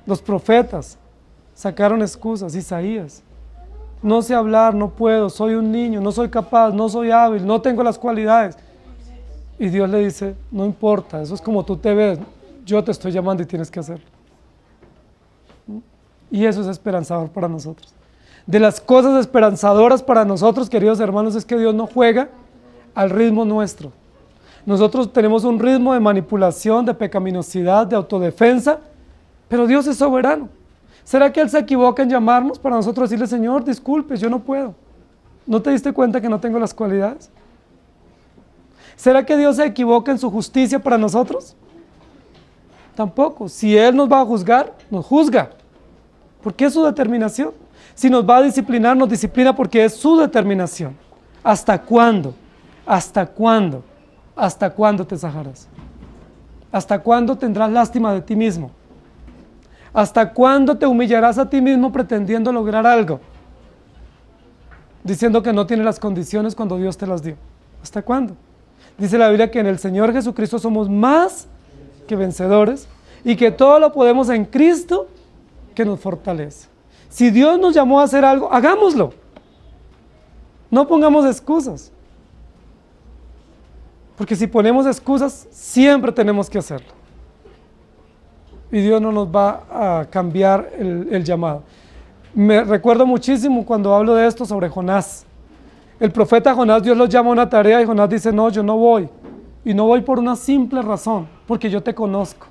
Los profetas sacaron excusas. Isaías, no sé hablar, no puedo, soy un niño, no soy capaz, no soy hábil, no tengo las cualidades. Y Dios le dice, no importa, eso es como tú te ves, yo te estoy llamando y tienes que hacerlo. Y eso es esperanzador para nosotros. De las cosas esperanzadoras para nosotros, queridos hermanos, es que Dios no juega al ritmo nuestro. Nosotros tenemos un ritmo de manipulación, de pecaminosidad, de autodefensa, pero Dios es soberano. ¿Será que Él se equivoca en llamarnos para nosotros decirle, Señor, disculpe, yo no puedo? ¿No te diste cuenta que no tengo las cualidades? ¿Será que Dios se equivoca en su justicia para nosotros? Tampoco. Si Él nos va a juzgar, nos juzga, porque es su determinación. Si nos va a disciplinar, nos disciplina porque es su determinación. ¿Hasta cuándo? ¿Hasta cuándo? ¿Hasta cuándo te sajarás? ¿Hasta cuándo tendrás lástima de ti mismo? ¿Hasta cuándo te humillarás a ti mismo pretendiendo lograr algo? Diciendo que no tienes las condiciones cuando Dios te las dio. ¿Hasta cuándo? Dice la Biblia que en el Señor Jesucristo somos más que vencedores y que todo lo podemos en Cristo que nos fortalece. Si Dios nos llamó a hacer algo, hagámoslo. No pongamos excusas. Porque si ponemos excusas, siempre tenemos que hacerlo. Y Dios no nos va a cambiar el llamado. Me recuerdo muchísimo cuando hablo de esto sobre Jonás. El profeta Jonás, Dios lo llama a una tarea y Jonás dice, no, yo no voy. Y no voy por una simple razón, porque yo te conozco.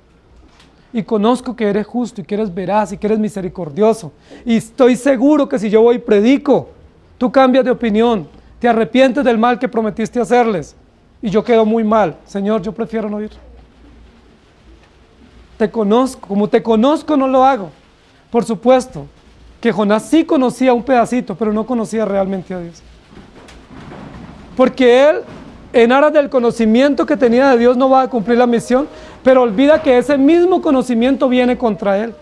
Y conozco que eres justo y que eres veraz y que eres misericordioso. Y estoy seguro que si yo voy y predico, tú cambias de opinión, te arrepientes del mal que prometiste hacerles. Y yo quedo muy mal. Señor, yo prefiero no ir. Te conozco, como te conozco no lo hago. Por supuesto que Jonás sí conocía un pedacito, pero no conocía realmente a Dios. Porque él, en aras del conocimiento que tenía de Dios, no va a cumplir la misión, pero olvida que ese mismo conocimiento viene contra él.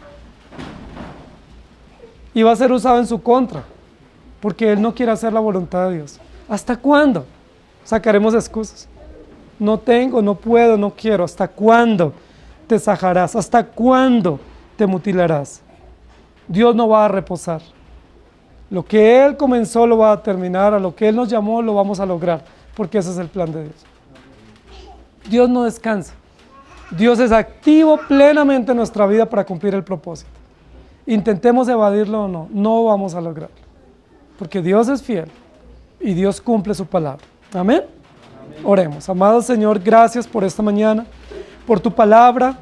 Y va a ser usado en su contra, porque él no quiere hacer la voluntad de Dios. ¿Hasta cuándo sacaremos excusas? No tengo, no puedo, no quiero. ¿Hasta cuándo te sajarás? ¿Hasta cuándo te mutilarás? Dios no va a reposar. Lo que Él comenzó lo va a terminar, a lo que Él nos llamó lo vamos a lograr, porque ese es el plan de Dios. Dios no descansa. Dios es activo plenamente en nuestra vida para cumplir el propósito. Intentemos evadirlo o no, no vamos a lograrlo, porque Dios es fiel y Dios cumple su palabra. Amén. Oremos. Amado Señor, gracias por esta mañana, por tu palabra,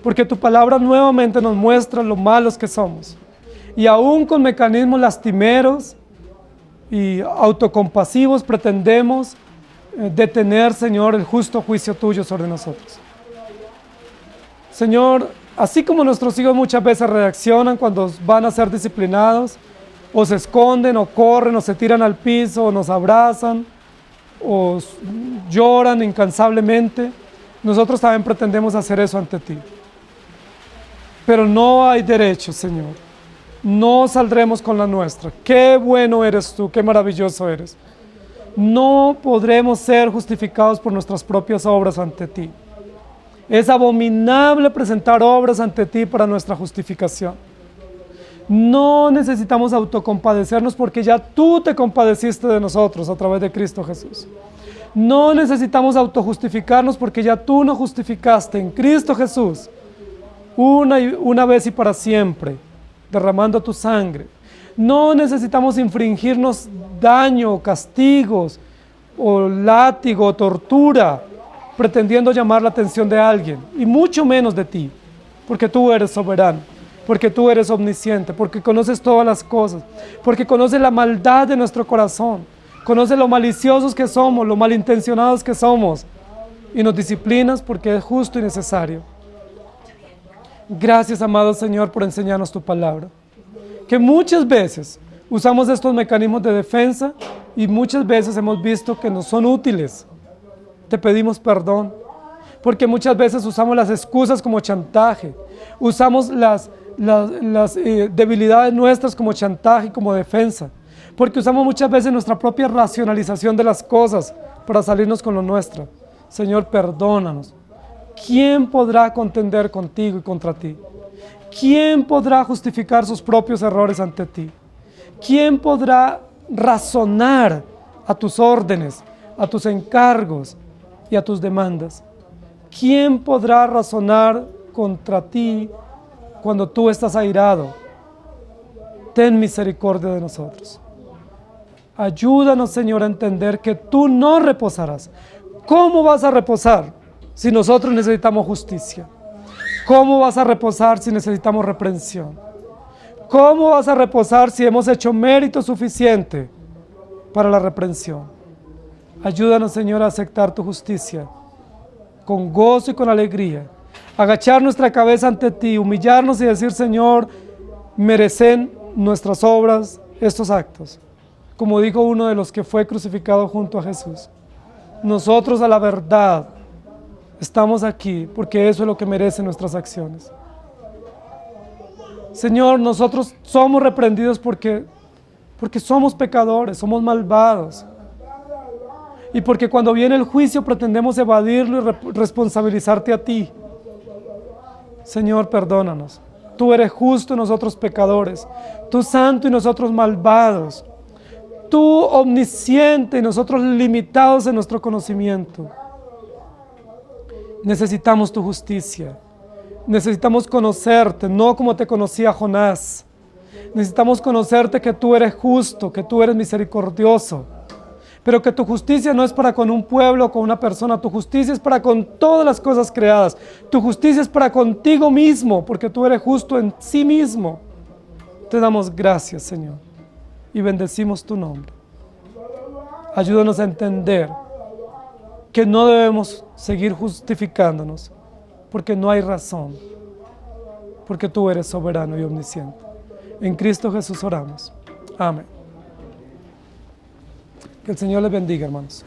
porque tu palabra nuevamente nos muestra lo malos que somos. Y aún con mecanismos lastimeros y autocompasivos pretendemos detener, Señor, el justo juicio tuyo sobre nosotros. Señor, así como nuestros hijos muchas veces reaccionan cuando van a ser disciplinados, o se esconden, o corren, o se tiran al piso, o nos abrazan, o lloran incansablemente, nosotros también pretendemos hacer eso ante ti. Pero no hay derecho, Señor. No saldremos con la nuestra. Qué bueno eres tú, qué maravilloso eres. No podremos ser justificados por nuestras propias obras ante ti. Es abominable presentar obras ante ti para nuestra justificación. No necesitamos autocompadecernos porque ya tú te compadeciste de nosotros a través de Cristo Jesús. No necesitamos autojustificarnos porque ya tú nos justificaste en Cristo Jesús una vez y para siempre, derramando tu sangre. No necesitamos infringirnos daño, castigos, o látigo, o tortura, pretendiendo llamar la atención de alguien, y mucho menos de ti, porque tú eres soberano, porque tú eres omnisciente, porque conoces todas las cosas, porque conoces la maldad de nuestro corazón, conoces lo maliciosos que somos, lo malintencionados que somos, y nos disciplinas porque es justo y necesario. Gracias, amado Señor, por enseñarnos tu palabra, que muchas veces usamos estos mecanismos de defensa y muchas veces hemos visto que no son útiles. Te pedimos perdón, porque muchas veces usamos las excusas como chantaje, usamos las debilidades nuestras como chantaje y como defensa, porque usamos muchas veces nuestra propia racionalización de las cosas para salirnos con lo nuestro. Señor, perdónanos. ¿Quién podrá contender contigo y contra ti? ¿Quién podrá justificar sus propios errores ante ti? ¿Quién podrá razonar a tus órdenes, a tus encargos y a tus demandas? ¿Quién podrá razonar contra ti cuando tú estás airado? Ten misericordia de nosotros. Ayúdanos, Señor, a entender que tú no reposarás. ¿Cómo vas a reposar si nosotros necesitamos justicia? ¿Cómo vas a reposar si necesitamos reprensión? ¿Cómo vas a reposar si hemos hecho mérito suficiente para la reprensión? Ayúdanos, Señor, a aceptar tu justicia con gozo y con alegría, agachar nuestra cabeza ante ti, humillarnos y decir, Señor, merecen nuestras obras estos actos. Como dijo uno de los que fue crucificado junto a Jesús, nosotros a la verdad estamos aquí porque eso es lo que merecen nuestras acciones. Señor, nosotros somos reprendidos porque somos pecadores, somos malvados. Y porque cuando viene el juicio pretendemos evadirlo y responsabilizarte a ti. Señor, perdónanos. Tú eres justo y nosotros pecadores. Tú santo y nosotros malvados. Tú omnisciente y nosotros limitados en nuestro conocimiento. Necesitamos tu justicia. Necesitamos conocerte, no como te conocía Jonás. Necesitamos conocerte que tú eres justo, que tú eres misericordioso. Pero que tu justicia no es para con un pueblo o con una persona, tu justicia es para con todas las cosas creadas. Tu justicia es para contigo mismo, porque tú eres justo en sí mismo. Te damos gracias, Señor, y bendecimos tu nombre. Ayúdanos a entender que no debemos seguir justificándonos, porque no hay razón, porque tú eres soberano y omnisciente. En Cristo Jesús oramos. Amén. Que el Señor les bendiga, hermanos.